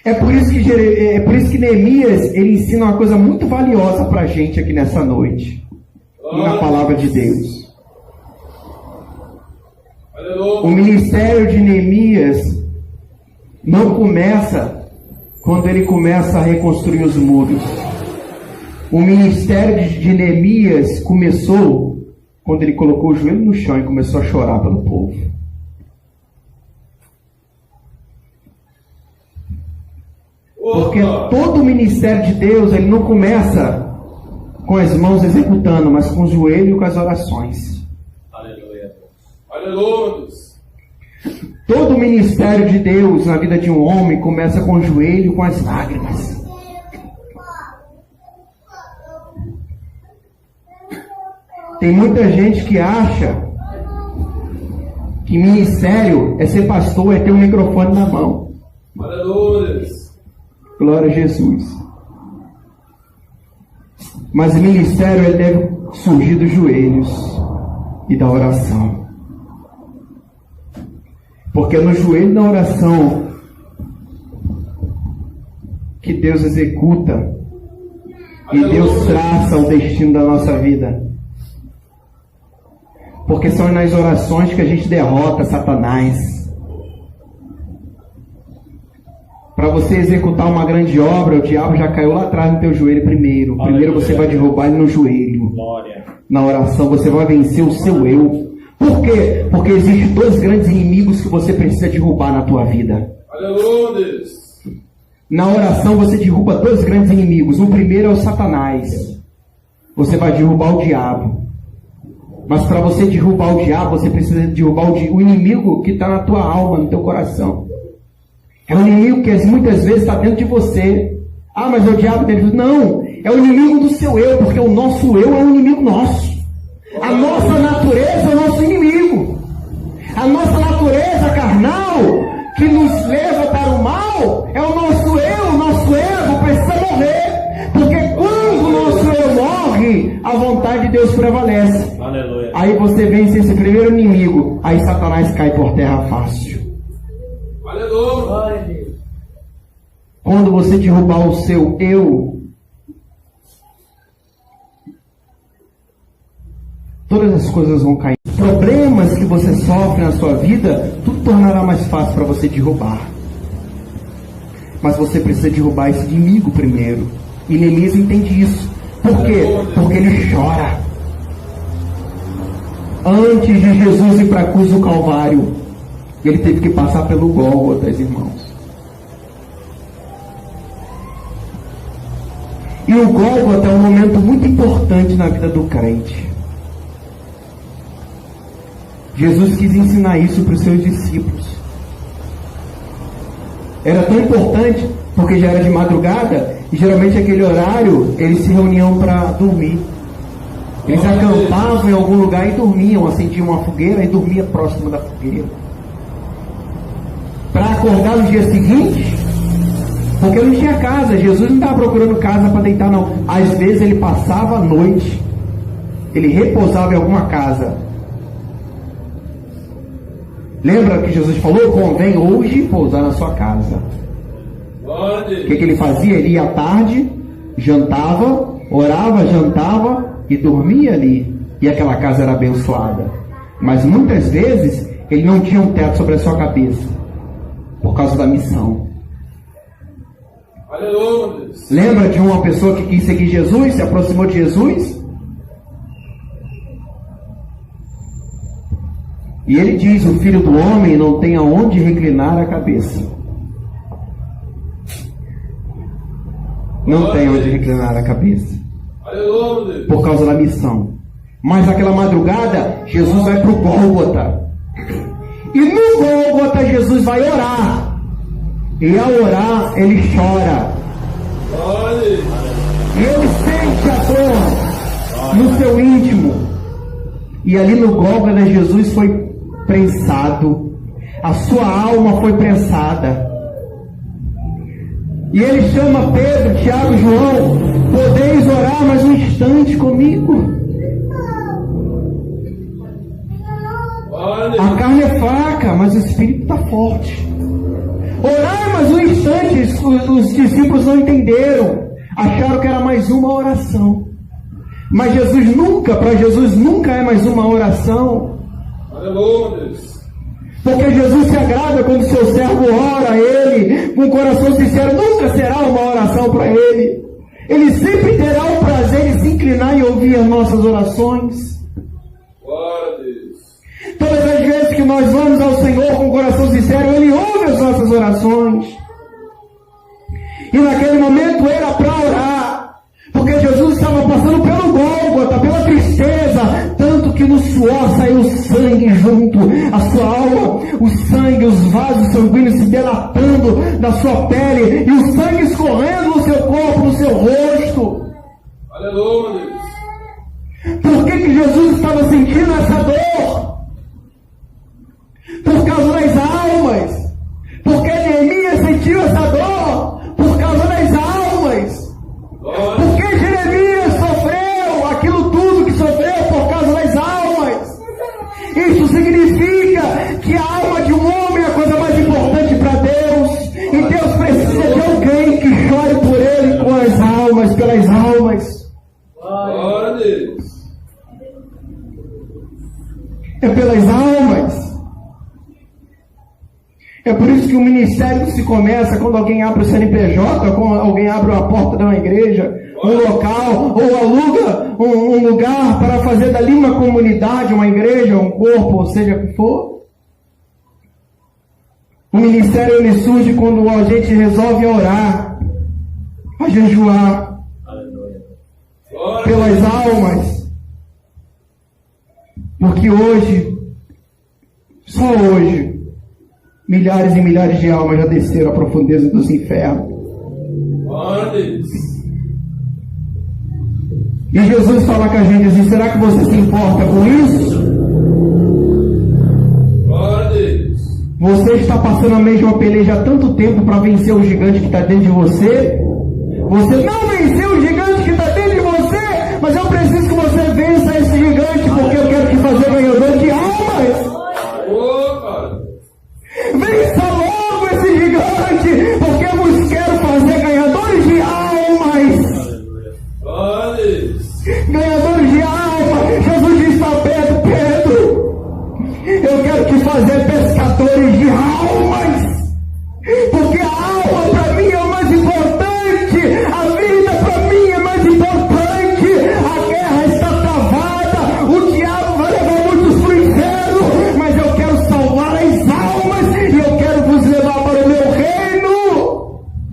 S4: É por isso que Neemias, ele ensina uma coisa muito valiosa para a gente aqui nessa noite. Na palavra de Deus. O ministério de Neemias não começa quando ele começa a reconstruir os muros. O ministério de Neemias começou quando ele colocou o joelho no chão e começou a chorar pelo povo. Porque todo o ministério de Deus, ele não começa com as mãos executando, mas com o joelho e com as orações.
S2: Aleluia. Aleluia.
S4: Todo o ministério de Deus na vida de um homem começa com o joelho e com as lágrimas. Tem muita gente que acha que ministério é ser pastor, é ter um microfone na mão.
S2: Aleluia.
S4: Glória a Jesus. Mas o ministério ele deve surgir dos joelhos e da oração. Porque é no joelho e na oração que Deus executa e Deus traça o destino da nossa vida. Porque são nas orações que a gente derrota Satanás. Para você executar uma grande obra, o diabo já caiu lá atrás no teu joelho primeiro. Primeiro você vai derrubar ele no joelho. Na oração você vai vencer o seu eu. Por quê? Porque existem dois grandes inimigos que você precisa derrubar na tua vida.
S2: Aleluia.
S4: Na oração você derruba dois grandes inimigos. O primeiro é o Satanás. Você vai derrubar o diabo. Mas para você derrubar o diabo, você precisa derrubar o inimigo que está na tua alma, no teu coração. É um inimigo que muitas vezes está dentro de você. Ah, mas é o diabo dentro. Não, é o inimigo do seu eu, porque o nosso eu é um inimigo nosso. A nossa natureza é o nosso inimigo. A nossa natureza carnal, que nos leva para o mal, é o nosso eu, o nosso ego precisa morrer. Porque quando o nosso eu morre, a vontade de Deus prevalece.
S2: Aleluia.
S4: Aí você vence esse primeiro inimigo, aí Satanás cai por terra fácil.
S2: Aleluia.
S4: Quando você derrubar o seu eu, as coisas vão cair. Os problemas que você sofre na sua vida, tudo tornará mais fácil para você derrubar. Mas você precisa derrubar esse inimigo primeiro. E Neemias entende isso. Por quê? Porque ele chora. Antes de Jesus ir para a cruz do Calvário, ele teve que passar pelo Gólgota, irmãos. E o Gólgota é um momento muito importante na vida do crente. Jesus quis ensinar isso para os seus discípulos. Era tão importante porque já era de madrugada e geralmente aquele horário eles se reuniam para dormir. Eles acampavam em algum lugar e dormiam, acendiam uma fogueira e dormiam próximo da fogueira. Para acordar no dia seguinte, porque não tinha casa, Jesus não estava procurando casa para deitar não. Às vezes ele passava a noite, ele repousava em alguma casa. Lembra que Jesus falou? Convém hoje pousar na sua casa. O que ele fazia? Ele ia à tarde, jantava, orava, jantava e dormia ali. E aquela casa era abençoada. Mas muitas vezes ele não tinha um teto sobre a sua cabeça, por causa da missão.
S2: Aleluia.
S4: Lembra de uma pessoa que quis seguir Jesus, se aproximou de Jesus? E ele diz: o Filho do Homem não tem aonde reclinar a cabeça. Não tem onde reclinar a cabeça. Por causa da missão. Mas naquela madrugada, Jesus vai para o Gólgota. E no Gólgota, Jesus vai orar. E ao orar, ele chora. E ele sente a dor no seu íntimo. E ali no Gólgota, Jesus foi prensado, a sua alma foi prensada. E ele chama Pedro, Tiago e João: podeis orar mais um instante comigo? A carne é fraca, mas o espírito está forte. Orar mais um instante, os discípulos não entenderam, acharam que era mais uma oração. Mas para Jesus nunca é mais uma oração. Porque Jesus se agrada quando seu servo ora a Ele com um coração sincero. Nunca será uma oração para Ele. Ele sempre terá o prazer de se inclinar e ouvir as nossas orações. Todas as vezes que nós vamos ao Senhor com um coração sincero, Ele ouve as nossas orações. E naquele momento era para orar, porque Jesus estava passando pelo Gólgota, pela tristeza, tanto que no suor saiu sangue junto, a sua alma, o sangue, os vasos sanguíneos se dilatando da sua pele, e o sangue escorrendo no seu corpo, no seu rosto.
S2: Aleluia.
S4: Por que Jesus estava sentindo essa dor? Por causa das almas. Porque Neemias sentiu essa dor por causa das almas. Porque Jeremias sofreu aquilo tudo que sofreu por causa das almas. Isso significa que a alma de um homem é a coisa mais importante para Deus. E Deus precisa de alguém que chore por ele com as almas, pelas almas.
S2: Glória a Deus.
S4: É pelas almas. É por isso que o ministério se começa quando alguém abre o CNPJ, quando alguém abre a porta de uma igreja, um local, ou aluga um lugar para fazer dali uma comunidade, uma igreja, um corpo, ou seja o que for. O ministério ele surge quando a gente resolve orar, a jejuar pelas almas. Porque hoje, só hoje, milhares e milhares de almas já desceram à profundeza dos infernos. E Jesus fala com a gente assim: será que você se importa com isso? Você está passando a mesma peleja há tanto tempo para vencer o gigante que está dentro de você? Você não venceu o gigante que está dentro de você, mas eu preciso que você vença esse gigante, porque eu quero te fazer ganhador de almas. Vença logo esse gigante, porque eu vos quero fazer ganhadores de almas. Ganhadores de almas. Jesus diz para Pedro: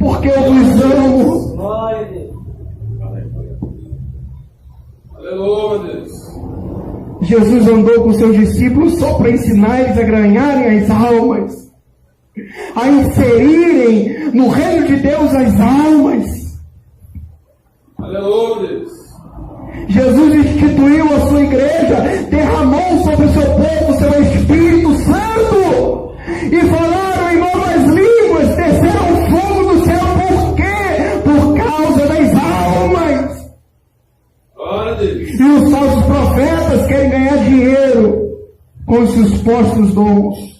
S4: porque eu vos amo.
S2: Aleluia, Deus.
S4: Jesus andou com seus discípulos só para ensinar eles a ganharem as almas, a inserirem no reino de Deus as almas.
S2: Aleluia, Deus.
S4: Jesus instituiu a sua igreja, derramou sobre o seu povo o seu Espírito Santo, e falaram em novas línguas, desceram fogo do céu. Por quê? Por causa das almas.
S2: Glória a Deus.
S4: E os falsos profetas querem ganhar dinheiro com os seus postos dons.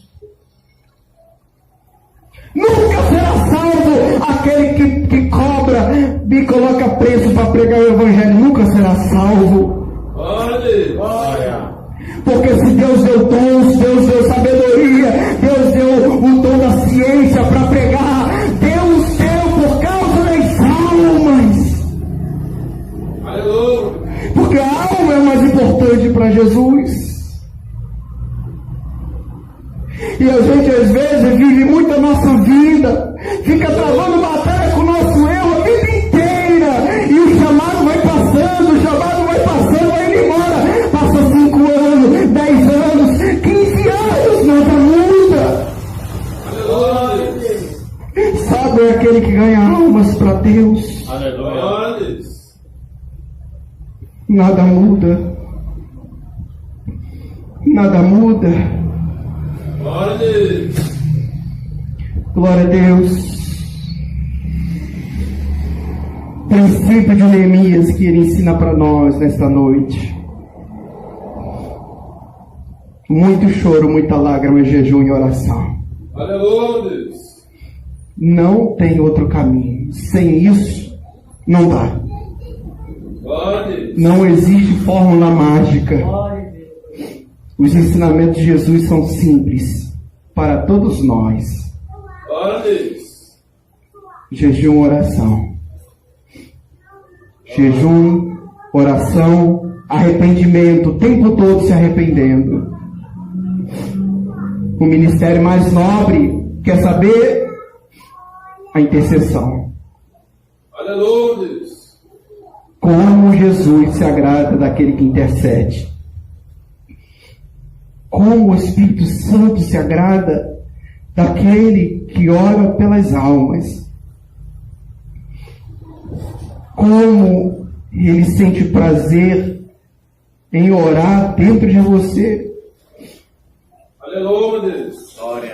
S4: Nunca será salvo aquele que cobra e coloca preço para pregar o Evangelho. Nunca será salvo.
S2: Glória a Deus.
S4: Porque se Deus deu dons, Deus deu sabedoria, Deus deu o dom da ciência para pregar, Deus deu por causa das almas.
S2: Aleluia.
S4: Porque a alma é mais importante para Jesus. E a gente às vezes vive muito a nossa vida, fica travando batalha com o nosso eu a vida inteira, e o chamado vai passando, vai indo embora. Passa 5 anos, 10 anos, 15 anos, nada muda.
S2: Aleluia.
S4: Sábio é aquele que ganha almas para Deus.
S2: Glória a Deus.
S4: Nada muda. Nada muda.
S2: Glória a Deus.
S4: Glória a Deus. Princípio de Neemias que ele ensina para nós nesta noite. Muito choro, muita lágrima, jejum e oração.
S2: Aleluia, Deus.
S4: Não tem outro caminho. Sem isso, não dá.
S2: Glória a Deus.
S4: Não existe fórmula mágica. Os ensinamentos de Jesus são simples para todos nós.
S2: Glória a Deus.
S4: Jejum, oração. Jejum, oração, arrependimento, o tempo todo se arrependendo. O ministério mais nobre quer saber a intercessão.
S2: Aleluia, Deus.
S4: Como Jesus se agrada daquele que intercede. Como o Espírito Santo se agrada daquele que ora pelas almas. Como ele sente prazer em orar dentro de você.
S2: Aleluia, Deus.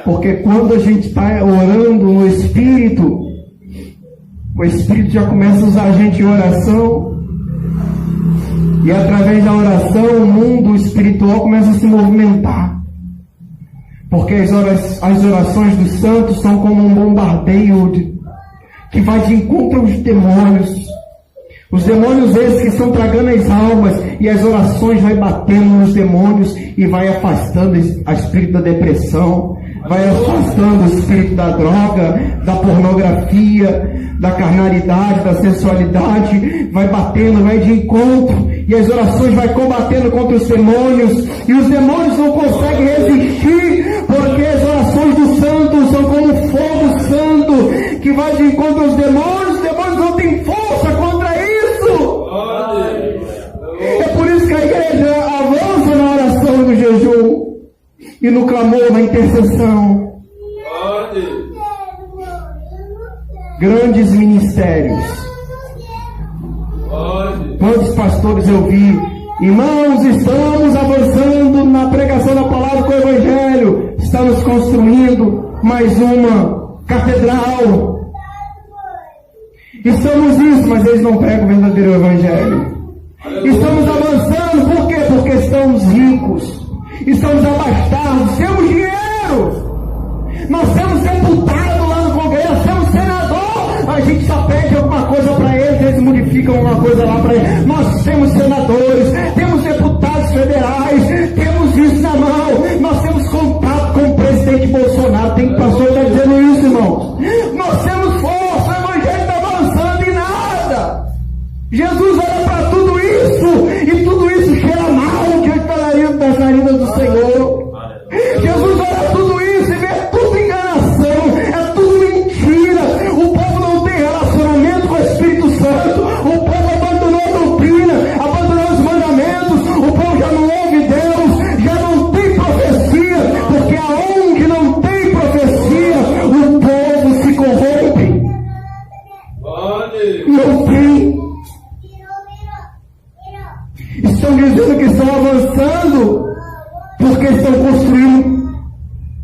S4: Porque quando a gente está orando no Espírito, o Espírito já começa a usar a gente em oração. E através da oração, o mundo espiritual começa a se movimentar. Porque as orações dos santos são como um bombardeio que vai de encontro aos demônios. Os demônios esses que estão tragando as almas, e as orações vai batendo nos demônios e vai afastando o espírito da depressão, vai afastando o espírito da droga, da pornografia, da carnalidade, da sensualidade, vai batendo, vai de encontro, e as orações vai combatendo contra os demônios, e os demônios não conseguem resistir, porque as orações dos santos são como fogo santo, que vai de encontro aos demônios. Os demônios não têm força contra isso. É por isso que a igreja avança na oração e no jejum, e no clamor, na intercessão. Grandes ministérios. Quantos pastores eu vi? Irmãos, estamos avançando na pregação da palavra com o Evangelho. Estamos construindo mais uma catedral. Estamos isso, mas eles não pregam o verdadeiro Evangelho. Estamos avançando, por quê? Porque estamos ricos. Estamos abastados, temos dinheiro. Nós temos deputado lá no Congresso, temos senador. A gente só pede alguma coisa para eles modificam alguma coisa lá para eles. Nós temos senadores, temos deputados federais, temos isso na mão. Nós temos contato com o presidente Bolsonaro. Tem pastor que está dizendo isso, irmãos. Nós temos força, o Evangelho está avançando e nada. Jesus olha para tudo isso, e tudo isso cheira mal diante das narinas do Senhor. Jesus olha tudo isso e vê tudo enganação, é tudo mentira. O povo não Não tem. Estão dizendo que estão avançando porque estão construindo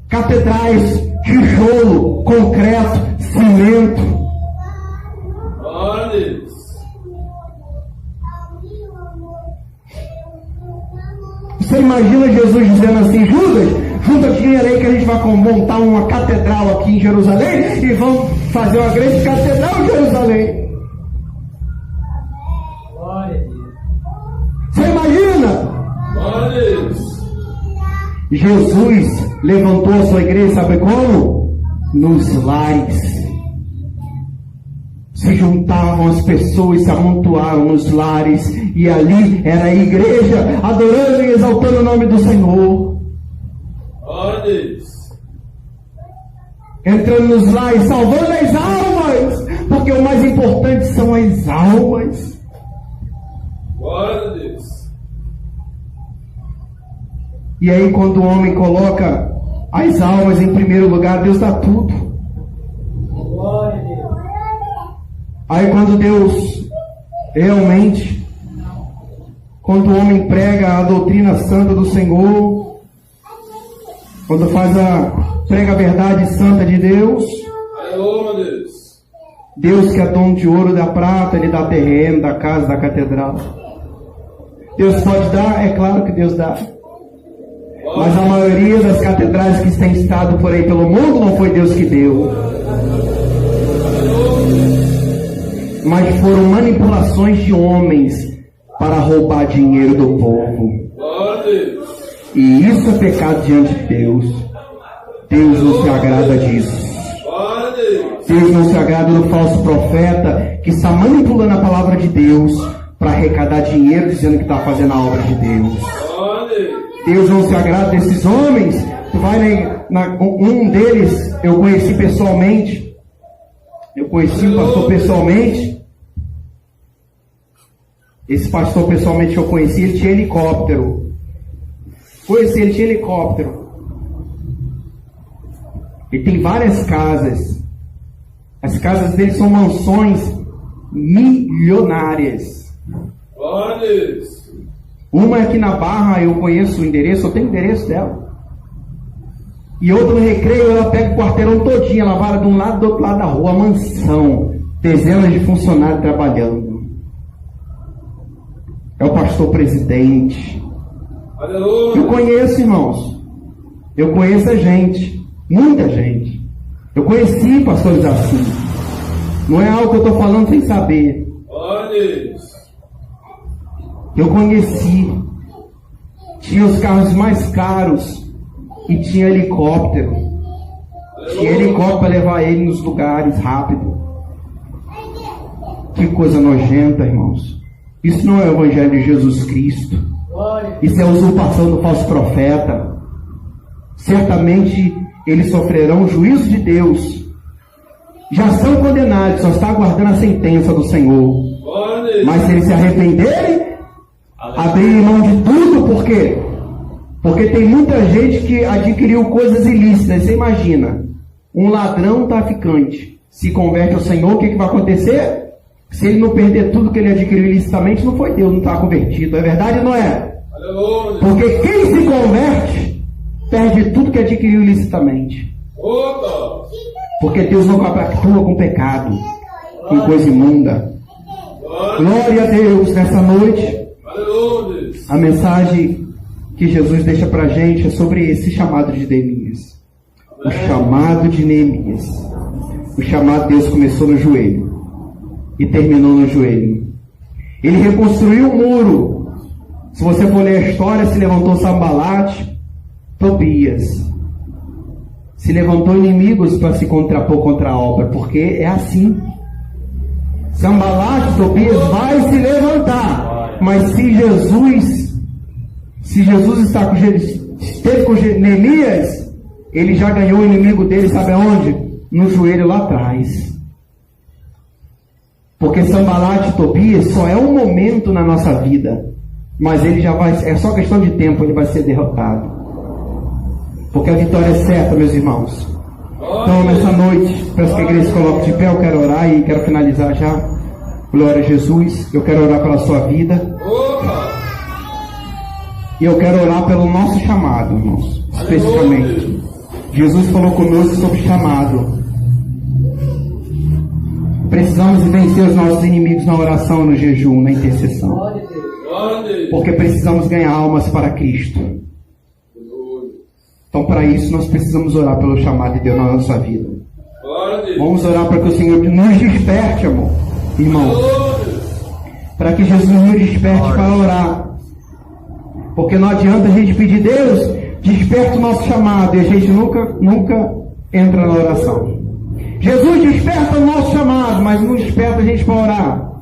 S4: catedrais, tijolo, concreto, cimento.
S2: Glória a Deus.
S4: Você imagina Jesus dizendo assim: Judas, junta dinheiro aí que a gente vai montar uma catedral aqui em Jerusalém e vamos fazer uma grande catedral em Jerusalém.
S5: Glória a Deus.
S4: Você imagina?
S2: Glória a Deus.
S4: Jesus levantou a sua igreja, sabe como? Nos lares. Se juntavam as pessoas, se amontoavam nos lares, e ali era a igreja adorando e exaltando o nome do Senhor.
S2: Glória a Deus.
S4: Entrando nos lares, salvando as almas, porque o mais importante são as almas.
S2: Glória a Deus.
S4: E aí quando o homem coloca as almas em primeiro lugar, Deus dá tudo.
S5: Glória a Deus.
S4: Aí quando Deus realmente, quando o homem prega a doutrina santa do Senhor, quando prega a verdade santa de Deus,
S2: Aleluia, Deus.
S4: Deus que é dono de ouro, da prata, Ele dá terreno, da casa, da catedral. Deus pode dar? É claro que Deus dá. Mas a maioria das catedrais que têm estado por aí pelo mundo não foi Deus que deu. Mas foram manipulações de homens para roubar dinheiro do povo.
S2: Glória a Deus.
S4: E isso é pecado diante de Deus. Deus não se agrada disso.
S2: Glória a Deus.
S4: Deus não se agrada do falso profeta que está manipulando a palavra de Deus para arrecadar dinheiro dizendo que está fazendo a obra de Deus.
S2: Glória a Deus.
S4: Deus não se agrada desses homens. Tu vai um deles eu conheci pessoalmente. Eu conheci o pastor pessoalmente. Esse pastor pessoalmente que eu conheci, ele tinha helicóptero. Conheci, ele tinha helicóptero. Ele tem várias casas. As casas dele são mansões milionárias.
S2: Glória a Deus.
S4: Uma aqui na Barra, eu conheço o endereço, eu tenho o endereço dela. E outra no Recreio, ela pega o quarteirão todinho, ela vai de um lado do outro lado da rua, mansão. Dezenas de funcionários trabalhando. É o pastor presidente.
S2: Aleluia.
S4: Eu conheço, irmãos. Eu conheço a gente. Muita gente. Eu conheci pastores assim. Não é algo que eu estou falando sem saber.
S2: Glória a Deus.
S4: Eu conheci. Tinha os carros mais caros. E tinha helicóptero. Tinha helicóptero para levar ele nos lugares rápido. Que coisa nojenta, irmãos. Isso não é o Evangelho de Jesus Cristo. Isso é a usurpação do falso profeta. Certamente eles sofrerão o juízo de Deus. Já são condenados, só está aguardando a sentença do Senhor. Mas se eles se arrependerem, abrirem mão de tudo, por quê? Porque tem muita gente que adquiriu coisas ilícitas. Você imagina, um ladrão traficante se converte ao Senhor, o que vai acontecer? Se ele não perder tudo que ele adquiriu ilicitamente, não foi Deus, não está convertido. É verdade ou não é?
S2: Aleluia.
S4: Porque quem se converte, perde tudo que adquiriu ilicitamente.
S2: Opa.
S4: Porque Deus não compactua com pecado, com coisa imunda. Glória a Deus nessa noite.
S2: Aleluia.
S4: A mensagem que Jesus deixa para a gente é sobre esse chamado de Neemias. O chamado de Neemias. O chamado de Deus começou no joelho e terminou no joelho. Ele reconstruiu o muro. Se você for ler a história, se levantou Sambalate, Tobias. Se levantou inimigos para se contrapor contra a obra, porque é assim. Sambalate, Tobias vai se levantar. Mas se Jesus esteve com Neemias, ele já ganhou o inimigo dele, sabe aonde? No joelho lá atrás. Porque Sambalate e Tobias só é um momento na nossa vida, mas ele já vai, é só questão de tempo, ele vai ser derrotado. Porque a vitória é certa, meus irmãos. Então, nessa noite, peço que a igreja se coloque de pé, eu quero orar e quero finalizar já. Glória a Jesus. Eu quero orar pela sua vida.
S2: Opa!
S4: E eu quero orar pelo nosso chamado, irmãos, especificamente. Jesus falou conosco sobre chamado. Precisamos vencer os nossos inimigos na oração, no jejum, na intercessão.
S5: Glória a Deus.
S2: Glória a Deus.
S4: Porque precisamos ganhar almas para Cristo. Então, para isso, nós precisamos orar pelo chamado de Deus na nossa vida.
S2: Glória a Deus.
S4: Vamos orar para que o Senhor nos desperte, amor, irmãos. Para que Jesus nos desperte para orar. Porque não adianta a gente pedir, Deus, desperta o nosso chamado, e a gente nunca entra na oração. Jesus, desperta o nosso chamado, mas não desperta a gente para orar,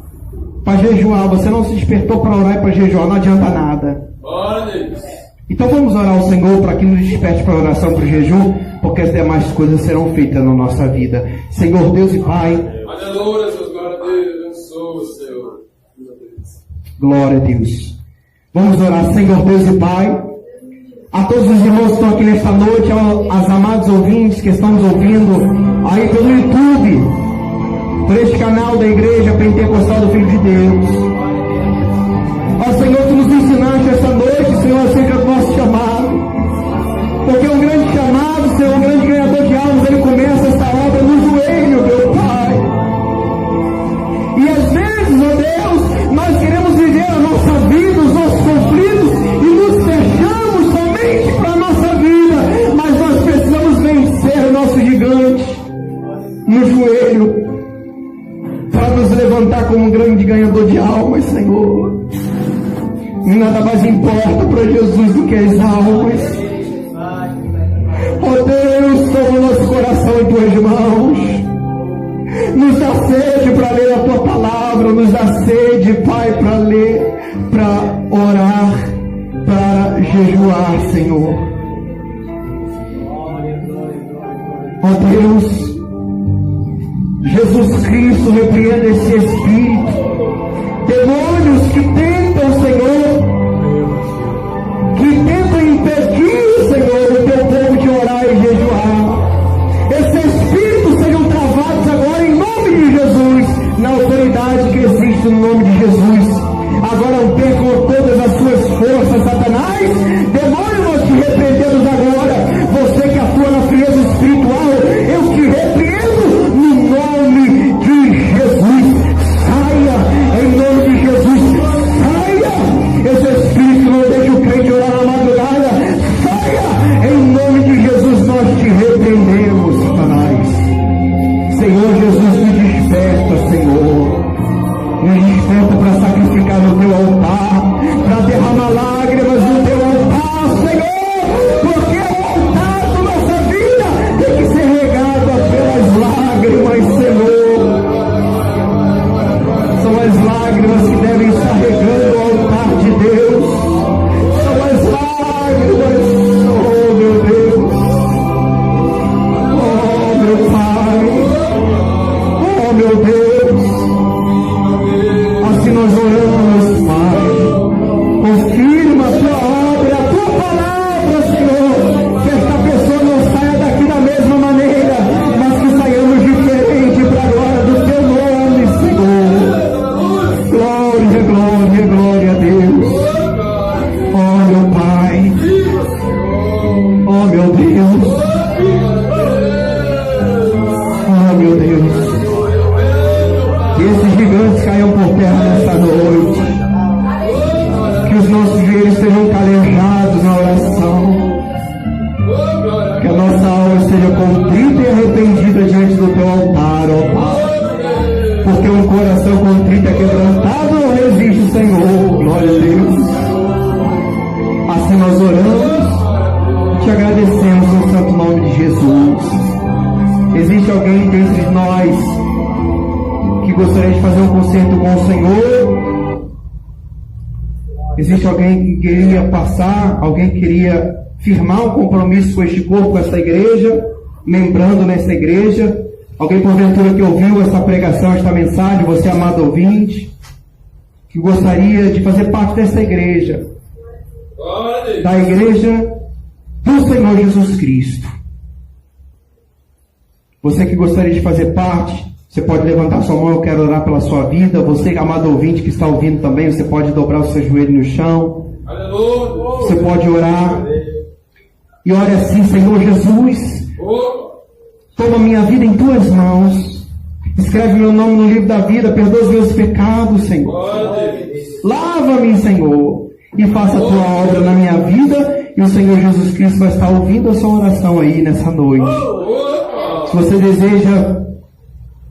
S4: para jejuar. Você não se despertou para orar e para jejuar, não adianta nada.
S2: Glória a Deus.
S4: Então vamos orar ao Senhor para que nos desperte para a oração, para o jejum, porque as demais coisas serão feitas na nossa vida. Senhor Deus e Pai.
S2: Aleluia, Deus, glória a Deus, abençoa, Senhor.
S4: Glória a Deus. Vamos orar, Senhor Deus e Pai. A todos os irmãos que estão aqui nesta noite, aos amados ouvintes que estão nos ouvindo aí pelo YouTube, por este canal da Igreja Pentecostal do Filho de Deus. Ó Senhor, Tu nos ensinaste esta noite, Senhor, acerca do nosso chamado. Porque um grande chamado, Senhor, um grande ganhador de almas, Ele começa esta obra no joelho, meu Pai. E às vezes, ó Deus, nós queremos viver a nossa vida, os nossos conflitos, e nos fechamos somente para a nossa vida. Mas nós precisamos vencer o nosso gigante no joelho, para nos levantar como um grande ganhador de almas, Senhor. E nada mais importa para Jesus do que as almas. Ó Deus, toma o nosso coração em Tuas mãos. Nos dá sede para ler a Tua palavra, nos dá sede, Pai, para ler, para orar, para jejuar, Senhor. Ó Deus, Jesus Cristo, repreenda esse espírito. Demônios que tentam, Senhor, que tentam impedir, Senhor, o Teu povo de orar e jejuar. Esses espíritos sejam travados agora em nome de Jesus, na autoridade que existe no nome de Jesus. Agora percam todas as suas forças, Satanás. Demônio, nós te repreendemos agora. Você que atua na frieza espiritual, eu te repreendo no nome de Jesus. Saia em nome de Jesus. Saia. Esse espírito não deixa o crente orar na madrugada. Saia em nome de Jesus. Nós te repreendemos, Satanás. Senhor Jesus, me desperta, Senhor. Me desperta para sacrificar no Teu altar, para derramar lágrimas no Teu altar, Senhor. Porque o altar da nossa vida tem que ser regado pelas lágrimas, Senhor. São as lágrimas que devem estar regando o altar de Deus. São as lágrimas, oh meu Deus, oh meu Pai, oh meu Deus. Assim nós oramos, Pai. Confirma a Tua obra, a Tua palavra, Senhor. Que esta pessoa não saia daqui da mesma maneira, mas que saiamos diferente para a glória do Teu nome, Senhor. Glória, glória, glória a Deus. Oh, meu Pai. Oh, meu Deus. Oh, meu Deus. Que esses gigantes caiam por terra nesta noite. Que os nossos joelhos sejam calejados na oração. Que a nossa alma seja contrita e arrependida diante do Teu altar, ó Pai. Porque um coração contrito e quebrantado não resiste, Senhor. Glória a Deus. Assim nós oramos e te agradecemos no santo nome de Jesus. Existe alguém dentre nós que gostaria de fazer um concerto com o Senhor? Existe alguém que queria passar, alguém que queria firmar um compromisso com este corpo, com esta igreja, membrando nesta igreja? Alguém porventura que ouviu essa pregação, esta mensagem, você amado ouvinte, que gostaria de fazer parte desta igreja, da igreja do Senhor Jesus Cristo? Você que gostaria de fazer parte, Você pode levantar sua mão, eu quero orar pela sua vida. Você, amado ouvinte que está ouvindo também, você pode dobrar o seu joelho no chão.
S2: Aleluia.
S4: Você pode orar. E ore assim: Senhor Jesus, toma minha vida em tuas mãos. Escreve meu nome no livro da vida. Perdoa os meus pecados, Senhor. Lava-me, Senhor, e faça a tua obra na minha vida. E o Senhor Jesus Cristo vai estar ouvindo a sua oração aí nessa noite. Se você deseja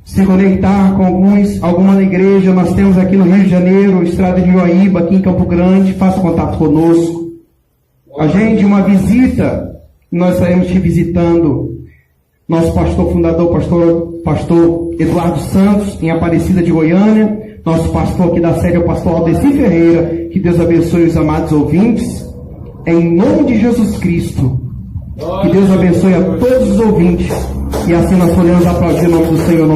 S4: se conectar com alguma igreja, nós temos aqui no Rio de Janeiro, Estrada de Ioaíba, aqui em Campo Grande. Faça contato conosco. Agende uma visita. Nós estaremos te visitando. Nosso pastor fundador, pastor Eduardo Santos, em Aparecida de Goiânia. Nosso pastor aqui da sede é o pastor Aldeci Ferreira. Que Deus abençoe os amados ouvintes. Em nome de Jesus Cristo. Que Deus abençoe a todos os ouvintes. E assim nós podemos aplaudir o nome do Senhor.